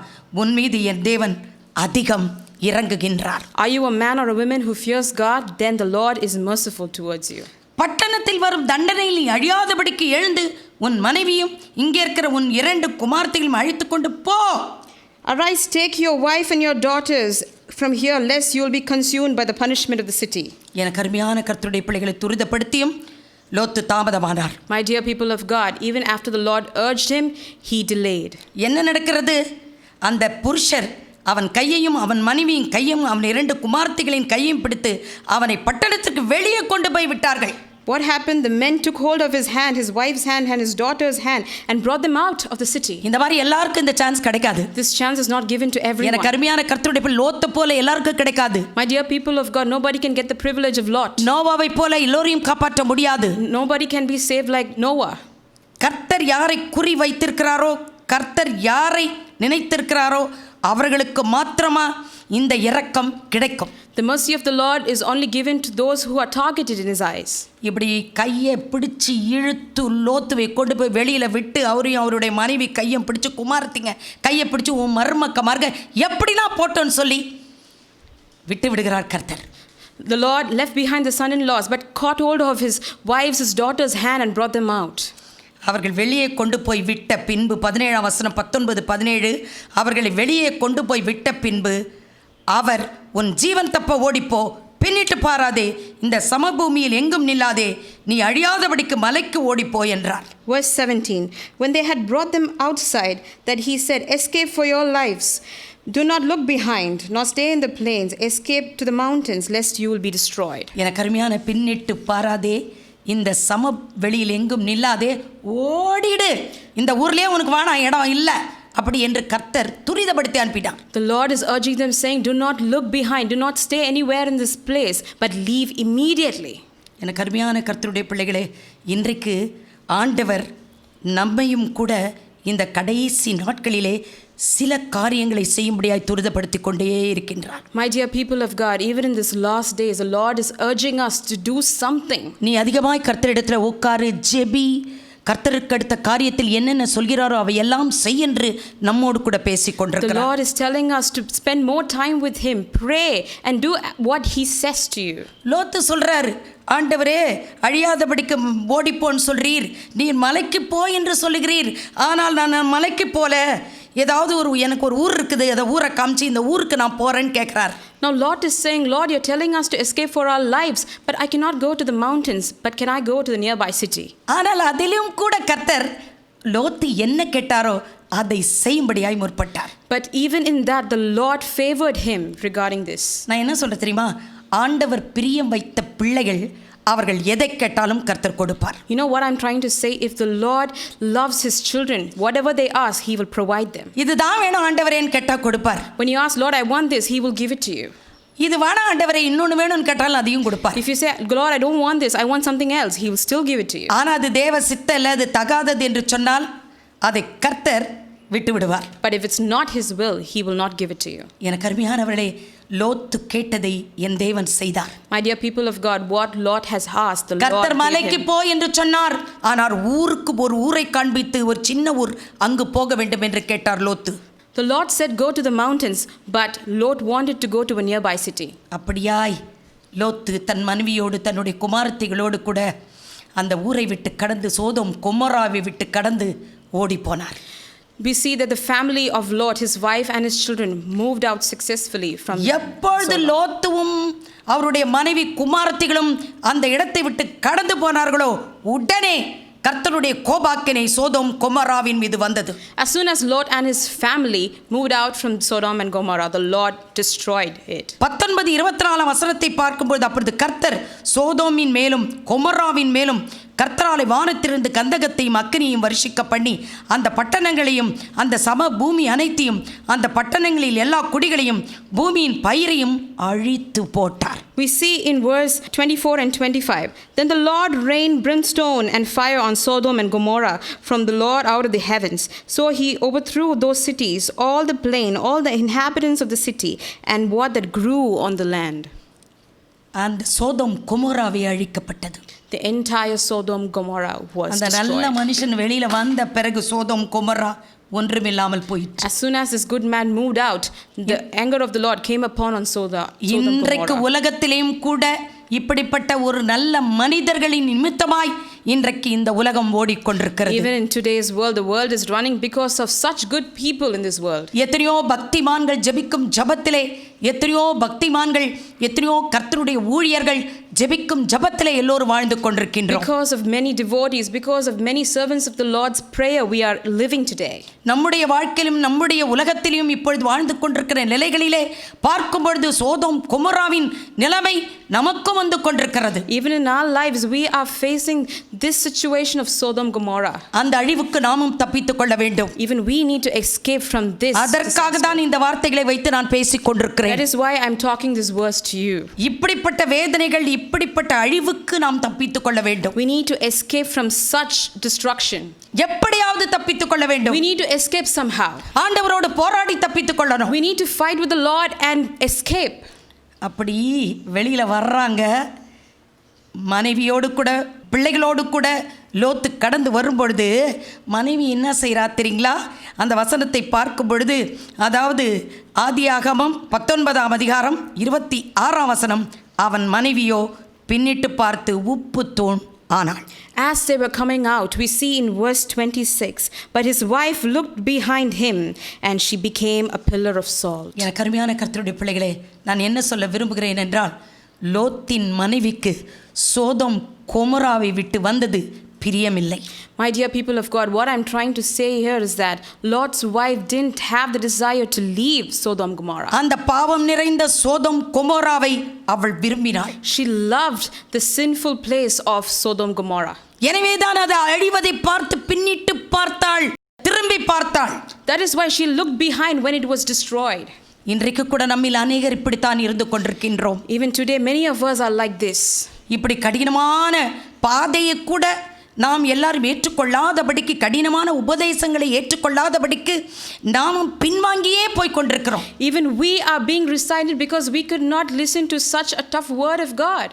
உன் மீது என் தேவன் அதிகம் இறங்குகின்றார். Are you a man or a woman who fears God? Then the Lord is merciful towards you. பட்டணத்தில் வரும் தண்டனையில் நீ அழியாதபடிக்கு எழுந்து உன் மனைவியும் இங்கே இருக்கிற உன் 2 குமார்த்திகளையும் அழைத்துக் கொண்டு போ. Arise, take your wife and your daughters from here, lest you will be consumed by the punishment of the city. எனக்கு அருமையான கர்த்தருடைய பிள்ளைகளை, துரிதப்படுத்தியும் லோத்து தாமதமானார். My dear people of God, even after the Lord urged him, he delayed. என்ன நடக்கிறது? அந்த புருஷர் அவன் கையையும் அவன் மனைவியின் கையும் அவன் 2 குமார்த்திகளின் கையையும் பிடித்து அவனை பட்டணத்திற்கு வெளியே கொண்டு போய் விட்டார்கள். What happened? The men took hold of his hand, his wife's hand and his daughter's hand, and brought them out of the city. இந்த மாதிரி எல்லாருக்கும் இந்த சான்ஸ் கிடைக்காது. This chance is not given to everyone. எனக்கு அருமையான கர்த்தருடைய பிள்ளை, லோத்தை போல எல்லாருக்கும் கிடைக்காது. My dear people of God, nobody can get the privilege of Lot. நோவாவை போல எல்லோரையும் காப்பாற்ற முடியாது. Nobody can be saved like Noah. கர்த்தர் யாரை குறி வைத்திருக்கிறாரோ, கர்த்தர் யாரை நினைத்திருக்கிறாரோ அவர்களுக்கு மாத்திரமா இந்த இரக்கம் கிடைக்கும். The mercy of the Lord is only given to those who are targeted in his eyes. இப்படி கையை பிடிச்சி இழுத்து லோத்துவை கொண்டு போய் வெளியில் விட்டு அவரையும் அவருடைய மனைவி கையை பிடிச்சி குமாரத்திங்க கையை பிடிச்சி உன் மருமக்கமார்க எப்படிலாம் போட்டோன்னு சொல்லி விட்டு விடுகிறார் கர்த்தர். The Lord left behind the son-in-laws but caught hold of his wife's, his daughter's hand and brought them out. அவர்கள் வெளியே கொண்டு போய் விட்ட பின்பு 17ஆம் வசனம் 19-17 அவர்களை வெளியே கொண்டு போய் விட்ட பின்பு அவர், உன் ஜீவன் தப்ப ஓடிப்போ, பின்னிட்டு பாராதே, இந்த சமபூமியில் எங்கும் நில்லாதே, நீ அழியாதபடிக்கு மலைக்கு ஓடிப்போ என்றார். Verse 17, when they had brought them outside, that he said, escape for your lives, do not look behind, nor stay in the plains, escape to the mountains, lest you will be destroyed. எனக்கு அருமையான, பின்னிட்டு பாராதே, இந்த சமவெளியில் எங்கும் நில்லாதே, ஓடிடு, இந்த ஊர்லேயே உனக்கு வானா இடம் இல்லை அப்படி என்று கர்த்தர் துரிதப்படுத்தி அனுப்பிட்டான். The Lord is urging them, saying, do not look behind, do not stay anywhere in this place, but leave immediately. எனக்கு அருமையான கர்த்தருடைய பிள்ளைகளே, இன்றைக்கு ஆண்டவர் நம்மையும் கூட இந்த கடைசி நாட்களிலே சில காரியங்களை செய்யும்படியாய் துரிதப்படுத்தி கொண்டே இருக்கின்றார். My dear people of God, even in this last days, the Lord is urging us to do something. நீ அதிகமாய் கர்த்தரிடத்தில் உட்காரு, ஜெபி, கர்த்தருக்கு அடுத்த காரியத்தில் என்னென்ன சொல்கிறாரோ அவையெல்லாம் செய் என்று நம்மோடு கூட பேசிக் The கொண்டிருக்கிறார். Lord is telling us to spend more time with Him, pray and do what He says to you. லோத்து சொல்றாரு, ஆண்டவரே அழியாதபடிக்கு ஓடிப்போன்னு சொல்றீர், நீர் மலைக்கு போ என்று சொல்லுகிறீர், ஆனால் நான் மலைக்கு போல, ஏதாவது எனக்கு ஒரு ஊர் இருக்குது, அதை ஊரை காமிச்சு இந்த ஊருக்கு நான் போறேன்னு கேட்கிறார். Now Lot is saying, Lord, you're telling us to escape for our lives, but I cannot go to the mountains, but can I go to the nearby city? ஆனால் அதிலும் கூட கர்த்தர் லோத்து என்ன கேட்டாரோ அதை செய்யும்படியாய் முற்பட்டார். But even in that, the Lord favored him regarding this. நான் என்ன சொல்றேன் தெரியுமா, ஆண்டவர் பிரியம் வைத்த பிள்ளைகள் அவர்கள் எதை கேட்டாலும் கர்த்தர் கொடுப்பார். You know what I'm trying to say? If the Lord loves His children, whatever they ask, He will provide them. இதுதான் வேணும் ஆண்டவரேன்னு கேட்டா கொடுப்பார். When you ask, Lord, I want this, He will give it to you. இது வேணாம் ஆண்டவரே இன்னொன்னு வேணும்னு கேட்டாலும் அதையும் கொடுப்பார். If you say, Lord, I don't want this, I want something else, He will still give it to you. ஆனா அது தேவ சித்தம் இல்ல, அது தகாதது என்று சொன்னால் அதை கர்த்தர் விட்டு விடுவார். But if it's not His will, He will not give it to you. எனக்கு அருமையானவர்களே, லோத்து கேட்டதை என் தேவன் செய்தார். My dear people of God, what Lot has asked, the Lord கர்த்தர் gave மலைக்கு him. போ என்று சொன்னார், ஆனால் ஊருக்கு ஒரு ஊரை காண்பித்து ஒரு சின்ன ஊர் அங்கு போக வேண்டும் என்று கேட்டார் லோத்து. The Lord said, go to the mountains, but Lot wanted to go to a nearby city. அப்படியாய் லோத்து தன் மனைவியோடு தன்னுடைய குமாரத்திகளோடு கூட அந்த ஊரை விட்டு கடந்து சோதோம் கொமோராவை விட்டு கடந்து ஓடி போனார். We see that the family of Lot, his wife and his children, moved out successfully from எப்பொழுது Sodom. லோத்துவும் அவருடைய மனைவி குமாரத்திகளும் அந்த இடத்தை விட்டு கடந்து போனார்களோ உடனே கர்த்தருடைய கோபாக்கினை சோதோம் கொமோராவின் மீது வந்தது. As soon as Lot and his family moved out from Sodom and Gomorrah, the Lord destroyed it. 19-24 வசனத்தை பார்க்கும்போது அப்பொழுது கர்த்தர் சோதோமின் மேலும் கொமோராவின் மேலும் கர்த்தராலே வானத்திலிருந்து கந்தகத்தையும் அக்கினியையும் வருஷிக்க பண்ணி அந்த பட்டணங்களையும் அந்த சம பூமி அனைத்தையும் அந்த பட்டணங்களில் எல்லா குடிகளையும் பூமியின் பயிரையும் அழித்து போட்டார். We see in verse 24 and 25, then the Lord rained brimstone and fire on Sodom and Gomorrah from the Lord out of the heavens. So he overthrew those cities, all the plain, all the inhabitants of the city, and what that grew on the land. அந்த சோதோம் கொமோராவை அழிக்கப்பட்டது. The entire Sodom Gomorrah was அந்த நல்ல destroyed. மனுஷன் வெளியில வந்த பிறகு Sodom Gomorrah ஒன்றுமில்லாமல் போயிற்று. As soon as this good man moved out, the anger of the Lord came upon Sodom இன்றைக்கு Gomorrah. உலகத்திலேயும் கூட இப்படிப்பட்ட ஒரு நல்ல மனிதர்களின் நிமித்தமாய் இன்றைக்கு இந்த உலகம் ஓடிக்கொண்டிருக்கிறது. Even in today's world, the world is running because of such good people in this world. எத்தனையோ பக்திமான்கள் ஜெபிக்கும் ஜபத்திலே, எத்தனையோ பக்திமான்கள், எத்தனையோ கர்த்தருடைய ஊழியர்கள் ஜெபிக்கும் ஜபத்திலே எல்லோரும் வாழ்ந்து கொண்டிருக்கின்றோம். Because of many devotees, because of many servants of the Lord's prayer, we are living today. நம்முடைய வாழ்க்கையிலும் நம்முடைய உலகத்திலும் இப்பொழுது வாழ்ந்து கொண்டிருக்கிற நிலைகளிலே பார்க்கும் பொழுது சோதோம் கொமோராவின் நிலைமை நமக்கும் வந்து கொண்டிருக்கிறது. Even in our lives, we are facing this situation of Sodom Gomorrah. அந்த அழிவுக்கு நாமும் தப்பித்துக் கொள்ள வேண்டும். Even we need to escape from this. அதற்காக தான் இந்த வார்த்தைகளை வைத்து நான் பேசிக் கொண்டிருக்கிறேன். That is why I'm talking this verse to you. இப்படிப்பட்ட வேதனைகள், இப்படிப்பட்ட அழிவுக்கு நாம் தப்பித்துக் கொள்ள வேண்டும். We need to escape from such destruction. எப்படியாவது தப்பித்துக் கொள்ள வேண்டும். We need to escape somehow. ஆண்டவரோடு போராடி தப்பித்துக் கொள்ளணும். We need to fight with the Lord and escape. அப்படி வெளியில வர்றாங்க, மனைவியோடு கூட பிள்ளைகளோடு கூட லோத்து கடந்து வரும்பொழுது மனைவி என்ன செய்கிறா தெரியுங்களா? அந்த வசனத்தை பார்க்கும் பொழுது, அதாவது ஆதியாகமம் 19ஆம் அதிகாரம் 26ஆம் வசனம், அவன் மனைவியோ பின்னிட்டு பார்த்து உப்பு தூண் ஆனாள். As they were coming out, we see in verse 26, but his wife looked behind him and she became a pillar of salt. எனக்கு அருமையான கர்த்தருடைய பிள்ளைகளே, நான் என்ன சொல்ல விரும்புகிறேன் என்றால், லோத்தின் மனைவிக்கு சோதோம் கொமோராவை விட்டு வந்தது பிரியமில்லை. My dear people of God, what I'm trying to say here is that Lot's wife didn't have the desire to leave Sodom Gomorrah. அந்த பாவம் நிறைந்த சோதோம் கொமோராவை அவள் விரும்பினாள். She loved the sinful place of Sodom Gomorrah. எனவேதான் அது அழிவதை பார்த்து பின்னிட்டு பார்த்தாள், திரும்பி திரும்பி பார்த்தாள். That is why she looked behind when it was destroyed. இன்றைக்கு கூட நம்மில் அநேகர் இப்படித்தான் இருந்து கொண்டிருக்கின்றோம். Even today, many of us are like this. இப்படி கடினமான பாதையை கூட நாம் எல்லாரும் ஏற்றுக்கொள்ளாதபடிக்கு, கடினமான உபதேசங்களை ஏற்றுக்கொள்ளாதபடிக்கு நாமும் பின்வாங்கியே போய் கொண்டிருக்கிறோம். Even we are being recited because we could not listen to such a tough word of God.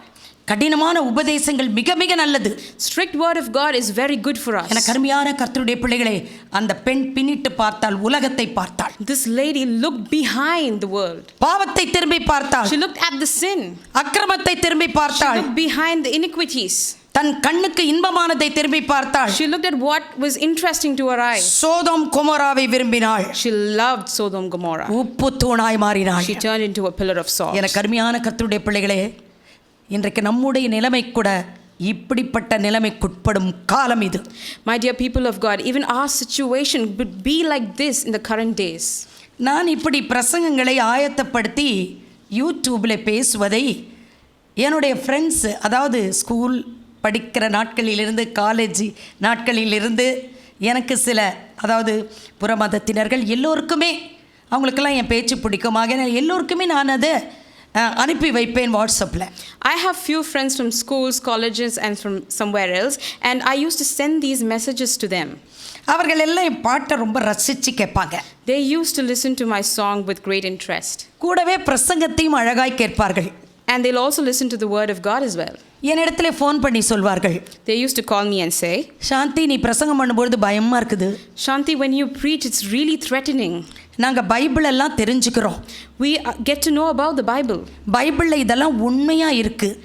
கடினமான உபதேசங்கள் மிக மிக நல்லது. Strict word of God is very good for us. எனக்கு அருமையான கர்த்தருடைய பிள்ளைகளே, அந்த பெண் பின்னிட்டு பார்த்தாள், உலகத்தை பார்த்தாள். This lady looked behind the world. பாவத்தை திரும்பி பார்த்தாள். She looked at the sin. அக்கிரமத்தை திரும்பி She பார்த்தாள். looked behind the iniquities. தன் கண்ணுக்கு இன்பமானதை திரும்பி பார்த்தாள். She looked at what was interesting to her eyes. Sodom கொமோராவை விரும்பினாள். She loved Sodom Gomorrah. உப்பு தூணாய் மாறினாள். She turned into a pillar of salt. எனக்கு அருமையான கர்த்தருடைய பிள்ளைகளே, இன்றைக்கு நம்முடைய நிலைமை கூட இப்படிப்பட்ட நிலைமைக்குட்படும் காலம் இது. My dear people of God, even our situation would be like this in the current days. நான் இப்படி பிரசங்கங்களை ஆயத்தப்படுத்தி யூடியூப்பில் பேசுவதை என்னுடைய ஃப்ரெண்ட்ஸு, அதாவது ஸ்கூல் படிக்கிற நாட்களிலிருந்து, காலேஜ் நாட்களிலிருந்து எனக்கு சில, அதாவது புற மதத்தினர்கள் எல்லோருக்குமே, அவங்களுக்கெல்லாம் என் பேச்சு பிடிக்கும், ஆக எல்லோருக்குமே நான் அதை அனுப்பி வைப்பேன் வாட்ஸ்அப்பில். I have few friends from schools, colleges and from somewhere else, and I used to send these messages to them. அவர்கள் எல்லாம் என் பாட்டை ரொம்ப ரசித்து கேட்பாங்க. They used to listen to my song with great interest. கூடவே பிரசங்கத்தையும் அழகாய் கேட்பார்கள். And they'll also listen to the word of God as well. என்னிடத்துல ஃபோன் பண்ணி சொல்வார்கள், They used to call me and say, சாந்தி, நீ பிரசங்கம் பண்ணும்பொழுது பயமாக இருக்குது. Shanti, when you preach, it's really threatening. நாங்கள் பைபிள் எல்லாம் தெரிஞ்சுக்கிறோம். We get to know about the Bible. பைபிளில் இதெல்லாம் உண்மையாக இருக்குது.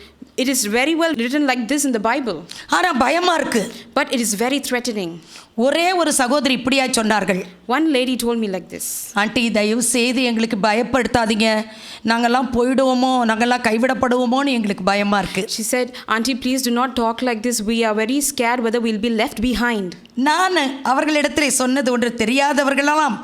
It is very well written like this in the Bible. ஆனால் பயமாக இருக்குது. But it is very threatening. ஒரே ஒரு சகோதரி இப்படியா சொன்னார்கள். One lady told me like this. Aunty, தயவு செய்து எங்களுக்கு பயப்படுத்தாதீங்க, நாங்கள்லாம் போயிடுவோமோ, நாங்கள்லாம் கைவிடப்படுவோமோன்னு எங்களுக்கு பயமாக இருக்குது. She said, Auntie, please do not talk like this. We are very scared whether we'll be left behind. நான் அவர்களிடத்தில் சொன்னது ஒன்று, தெரியாதவர்களெல்லாம்,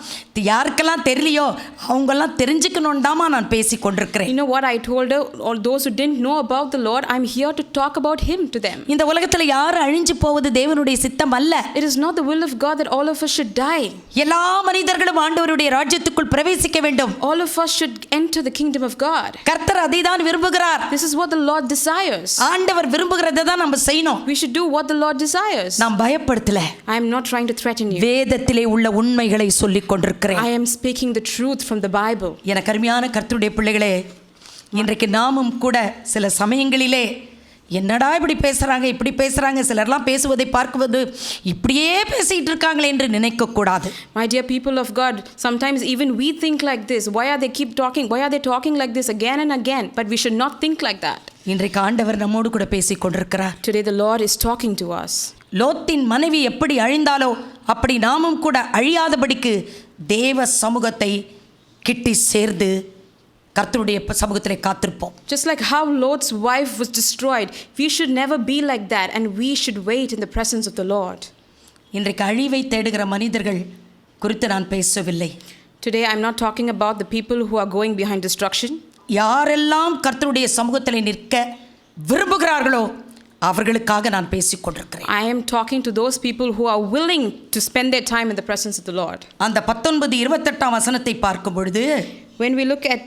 யாருக்கெல்லாம் தெரியலையோ அவங்கெல்லாம் தெரிஞ்சுக்கணும் தாமா நான் பேசி கொண்டிருக்கிறேன். You know what I told her? All those who didn't know about the Lord, I'm here to talk about Him to them. இந்த உலகத்தில் யாரும் அழிஞ்சு போவது தேவனுடைய சித்தம் அல்ல. It is not the will of God that all of us should die. எல்லா மனிதர்களும் ஆண்டவருடைய ராஜ்யத்துக்குள் பிரவேசிக்க வேண்டும். All of us should enter the kingdom of God. கர்த்தர் அதை தான் விரும்புகிறார். This is what the Lord desires. ஆண்டவர் விரும்புகிறதை தான் நம்ம செய்யணும். We should do what the Lord desires. நாம் பயப்படுத்தல. I am not trying to threaten you. வேதத்திலே உள்ள உண்மைகளை சொல்லிக் கொண்டிருக்கிறேன். I am speaking the truth from the Bible. எனக்கு அருமையான கர்த்தருடைய பிள்ளைகளே, இன்றைக்கு நாமும் கூட சில சமயங்களிலே என்னடா இப்படி பேசுகிறாங்க, இப்படி பேசுகிறாங்க, சிலர்லாம் பேசுவதை பார்க்குவது இப்படியே பேசிகிட்டு இருக்காங்களே என்று நினைக்கக்கூடாது. My dear people of God, sometimes even we think like this. Why are they keep talking? Why are they talking like this again and again? But we should not think like that. இன்றைக்கு ஆண்டவர் நம்மோடு கூட பேசிக் கொண்டிருக்கிறார். Today the Lord is talking to us. லோத்தின் மனைவி எப்படி அழிந்தாலோ அப்படி நாமும் கூட அழியாதபடிக்கு தேவ சமூகத்தை கிட்டி சேர்ந்து கர்த்தருடைய சமூகத்திலே காத்திருப்போம். Just like how Lot's wife was destroyed, we should never be like that, and we should wait in the presence of the Lord. இன்றைக்கு அழிவை தேடுகிற மனிதர்கள் குறித்து நான் பேசவில்லை. Today I'm not talking about the people who are going behind destruction. யாரெல்லாம் கர்த்தருடைய சமூகத்திலே நிற்க விரும்புகிறார்களோ அவர்களுக்காக நான் பேசிக் கொண்டிருக்கிறேன். I am talking to those people who are willing to spend their time in the presence of the Lord. அந்த 19:28 வசனத்தை பார்க்கும் பொழுது, when we look at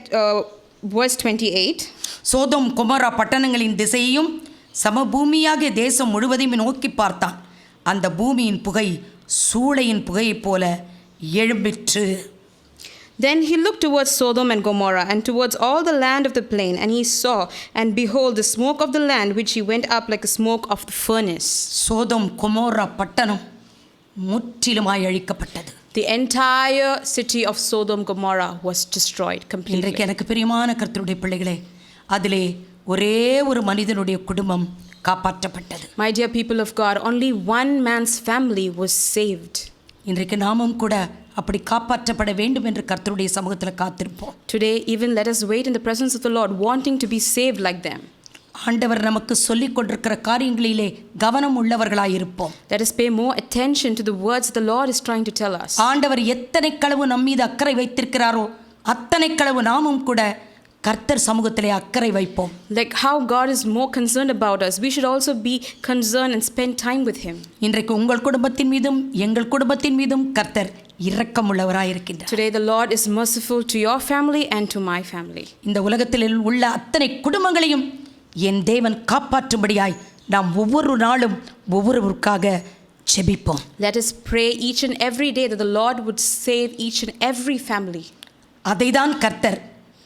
verse 28, சோதோம் கொமோரா பட்டணங்களின் திசையையும் சமபூமியாகிய தேசம் முழுவதையும் நோக்கி பார்த்தான். அந்த பூமியின் புகை சூளையின் புகையைப் போல எழும்பிற்று. Then he looked towards Sodom and Gomorrah and towards all the land of the plain, and he saw, and behold, the smoke of the land which he went up like the smoke of the furnace. Sodom Gomorrah பட்டணம் முற்றிலுமாய் அழிக்கப்பட்டது. The entire city of Sodom Gomorrah was destroyed completely. இன்றைக்கு எனக்கு பிரியமான கர்த்தருடைய பிள்ளைகளே, அதிலே ஒரே ஒரு மனிதனுடைய குடும்பம் காப்பாற்றப்பட்டது. My dear people of God, only one man's family was saved. இன்றைக்கு நாமும் கூட அப்படி காப்பாற்றப்பட வேண்டும் என்று கர்த்தருடைய சமூகத்தில் காத்திருப்போம். Today, even let us wait in the presence of the Lord, wanting to be saved like them. ஆண்டவர் நமக்கு சொல்லிக் கொண்டிருக்கிற காரியங்களிலே கவனம் உள்ளவர்களாய் இருப்போம். Let us pay more attention to the words the Lord is trying to tell us. ஆண்டவர் எத்தனை களவு நம் மீது அக்கறை வைத்திருக்கிறாரோ அத்தனை களவு நாமும் கூட கர்த்தர் சமூகத்திலே அக்கறை வைப்போம். Like how God is more concerned about us, we should also be concerned and spend time with Him. இன்றைக்கு உங்கள் குடும்பத்தின் மீதும் எங்கள் குடும்பத்தின் மீதும் கர்த்தர் இரக்கமுள்ளவராயிருக்கின்றார். Today the Lord is merciful to your family and to my family. இந்த உலகத்தில் உள்ள அத்தனை குடும்பங்களையும் என் தேவன் காப்பாற்றும்படியாய் நாம் ஒவ்வொரு நாளும் ஒவ்வொருவருக்காக ஜெபிப்போம். Let us pray each and every day that the Lord would save each and every family. அதைதான் கர்த்தர்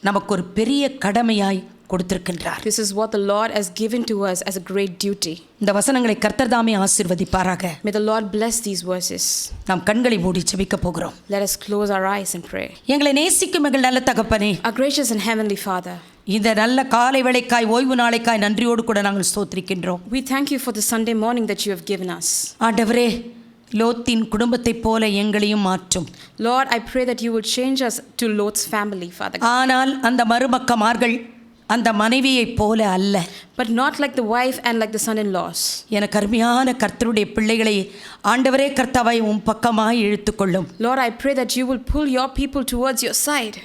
நமக்கு ஒரு பெரிய கடமையாய் கொடுத்திருக்கின்றார். This is what the Lord has given to us as a great duty. இந்த வசனங்களை கர்த்தர் தாமே ஆசீர்வதிப்பாராக. May the Lord bless these verses. நாம் கண்களை மூடி ஜெபிக்க போகிறோம். Let us close our eyes and pray. எங்களை நேசிக்கும் எங்கள் நல்ல தகப்பனே, Our gracious and heavenly Father, இந்த நல்ல காலை வேளைக்காய் ஓய்வு நாளைக்காய் நன்றியோடு கூட நாங்கள் ஸ்தோத்திரிக்கின்றோம். we thank you for the Sunday morning that you have given us. ஆண்டவரே, லோத்தின் குடும்பத்தைப் போல எங்களையும் மாற்றும். Lord, I pray that you will change us to Lot's family, Father God. ஆனால் அந்த மருமக்கமார்கள் அந்த மனைவியைப் போல அல்ல. But not like the wife and like the son-in-laws. எனக்கு அருமையான கர்த்தருடைய பிள்ளைகளை ஆண்டவரே கர்த்தாவை உம் பக்கமாய் இழுத்துக்கொள்ளும். Lord, I pray that you will pull your people towards your side.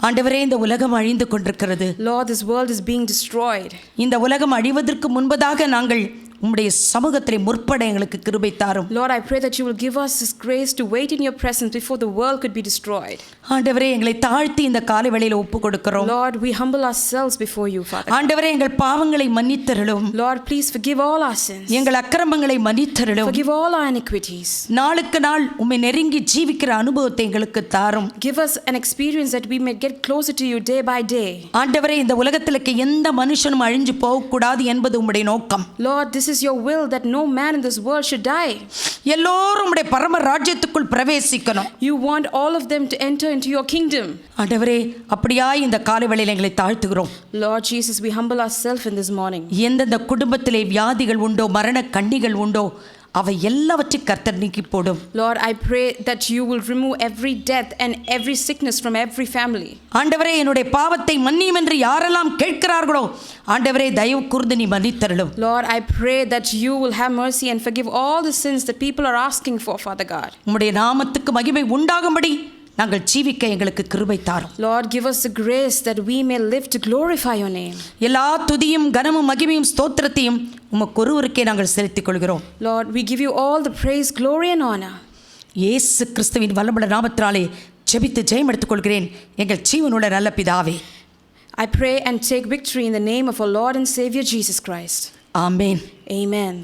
ஆண்டவரே, இந்த உலகம் அழிந்து கொண்டிருக்கிறது. Lord, this world is being destroyed. இந்த உலகம் அழிவதற்கு முன்பதாக நாங்கள் உம்முடைய சமூகத்திலே முற்பட எங்களுக்கு கிருபை தாரும். Lord, I pray that you will give us this grace to wait in your presence before the world could be destroyed. ஆண்டவரே, எங்களை தாழ்த்தி இந்த காலை வேளையில ஒப்பு கொடுக்கிறோம். Lord, we humble ourselves before you, Father. ஆண்டவரே, எங்கள் பாவங்களை மன்னித்தருளும். Lord, please forgive all our sins. எங்கள் அக்கிரமங்களை மன்னித்தருளும். Forgive all our iniquities. நாளுக்கு நாள் உம்மை நெருங்கி ஜீவிக்கிற அனுபவத்தை எங்களுக்கு தாரும். Give us an experience that we may get closer to you day by day. ஆண்டவரே, இந்த உலகத்தில் எந்த மனுஷனும் அழிஞ்சு போகக்கூடாது என்பது உம்முடைய நோக்கம். Lord, this is your will that no man in this world should die. எல்லோரும் உம்முடைய பரம ராஜ்யத்துக்குள் பிரவேசிக்கணும். You want all of them to enter into your kingdom. ஆண்டவரே, அப்படியாய் இந்த காலை வேளையில எங்களை தாழ்த்துகிறோம். Lord Jesus, we humble ourselves in this morning. எந்தெந்த குடும்பத்திலே வியாதிகள் உண்டோ, மரண கண்ணிகள் உண்டோ, அவை எல்லாவற்றையும் கர்த்தர் நீக்கி போடும். Lord, I pray that you will remove every death and every sickness from every family. ஆண்டவரே, என்னுடைய பாவத்தை மன்னியும் என்று யாரெல்லாம் கேட்கிறார்களோ, ஆண்டவரே தயவு கூர்ந்து நீ மன்னித்தருளும். Lord, I pray that you will have mercy and forgive all the sins that people are asking for, Father God. உம்முடைய நாமத்துக்கு மகிமை உண்டாகும்படி நாங்கள் ஜீவிக்க எங்களுக்கு கிருபை தாரும். Lord, give us the grace that we may live to glorify your name. எல்லா துதியும் கனமும் மகிமையும் ஸ்தோத்திரத்தையும் உமக்கு ஒருவருக்கே நாங்கள் செலுத்திக் கொள்கிறோம். Lord, we give you all the praise, glory and honor. இயேசு கிறிஸ்துவின் வல்லமுள்ள நாமத்தினாலே ஜெபித்து ஜெயம் எடுத்துக் கொள்கிறேன் எங்கள் ஜீவனுள்ள நல்ல பிதாவே. I pray and take victory in the name of our Lord and Savior Jesus Christ. Amen. Amen.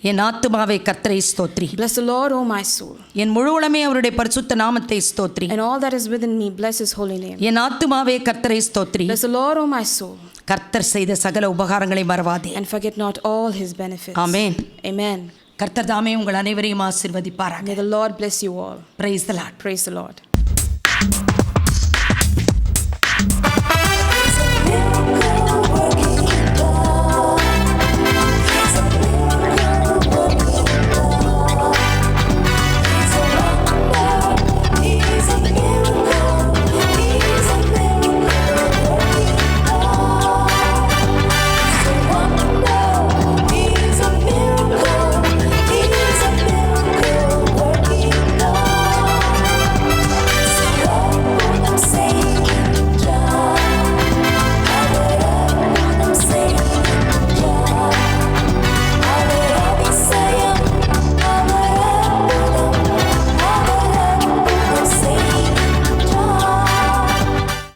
என் ஆத்துமாவே கர்த்தரை ஸ்தோத்திரி. Bless the Lord, O my soul. என் முழு உளமே அவருடைய பரிசுத்த நாமத்தை ஸ்தோத்திரி. And all that is within me, bless his holy name. என் ஆத்துமாவே கர்த்தரை ஸ்தோத்திரி. Bless the Lord, O my soul. கர்த்தர் செய்த சகல உபகாரங்களை மறவாதே. And forget not all his benefits. Amen. Amen. கர்த்தர் தாமே உங்கள் அனைவரையும் ஆசீர்வதிப்பாராக. May the Lord bless you all. Praise the Lord. Praise the Lord.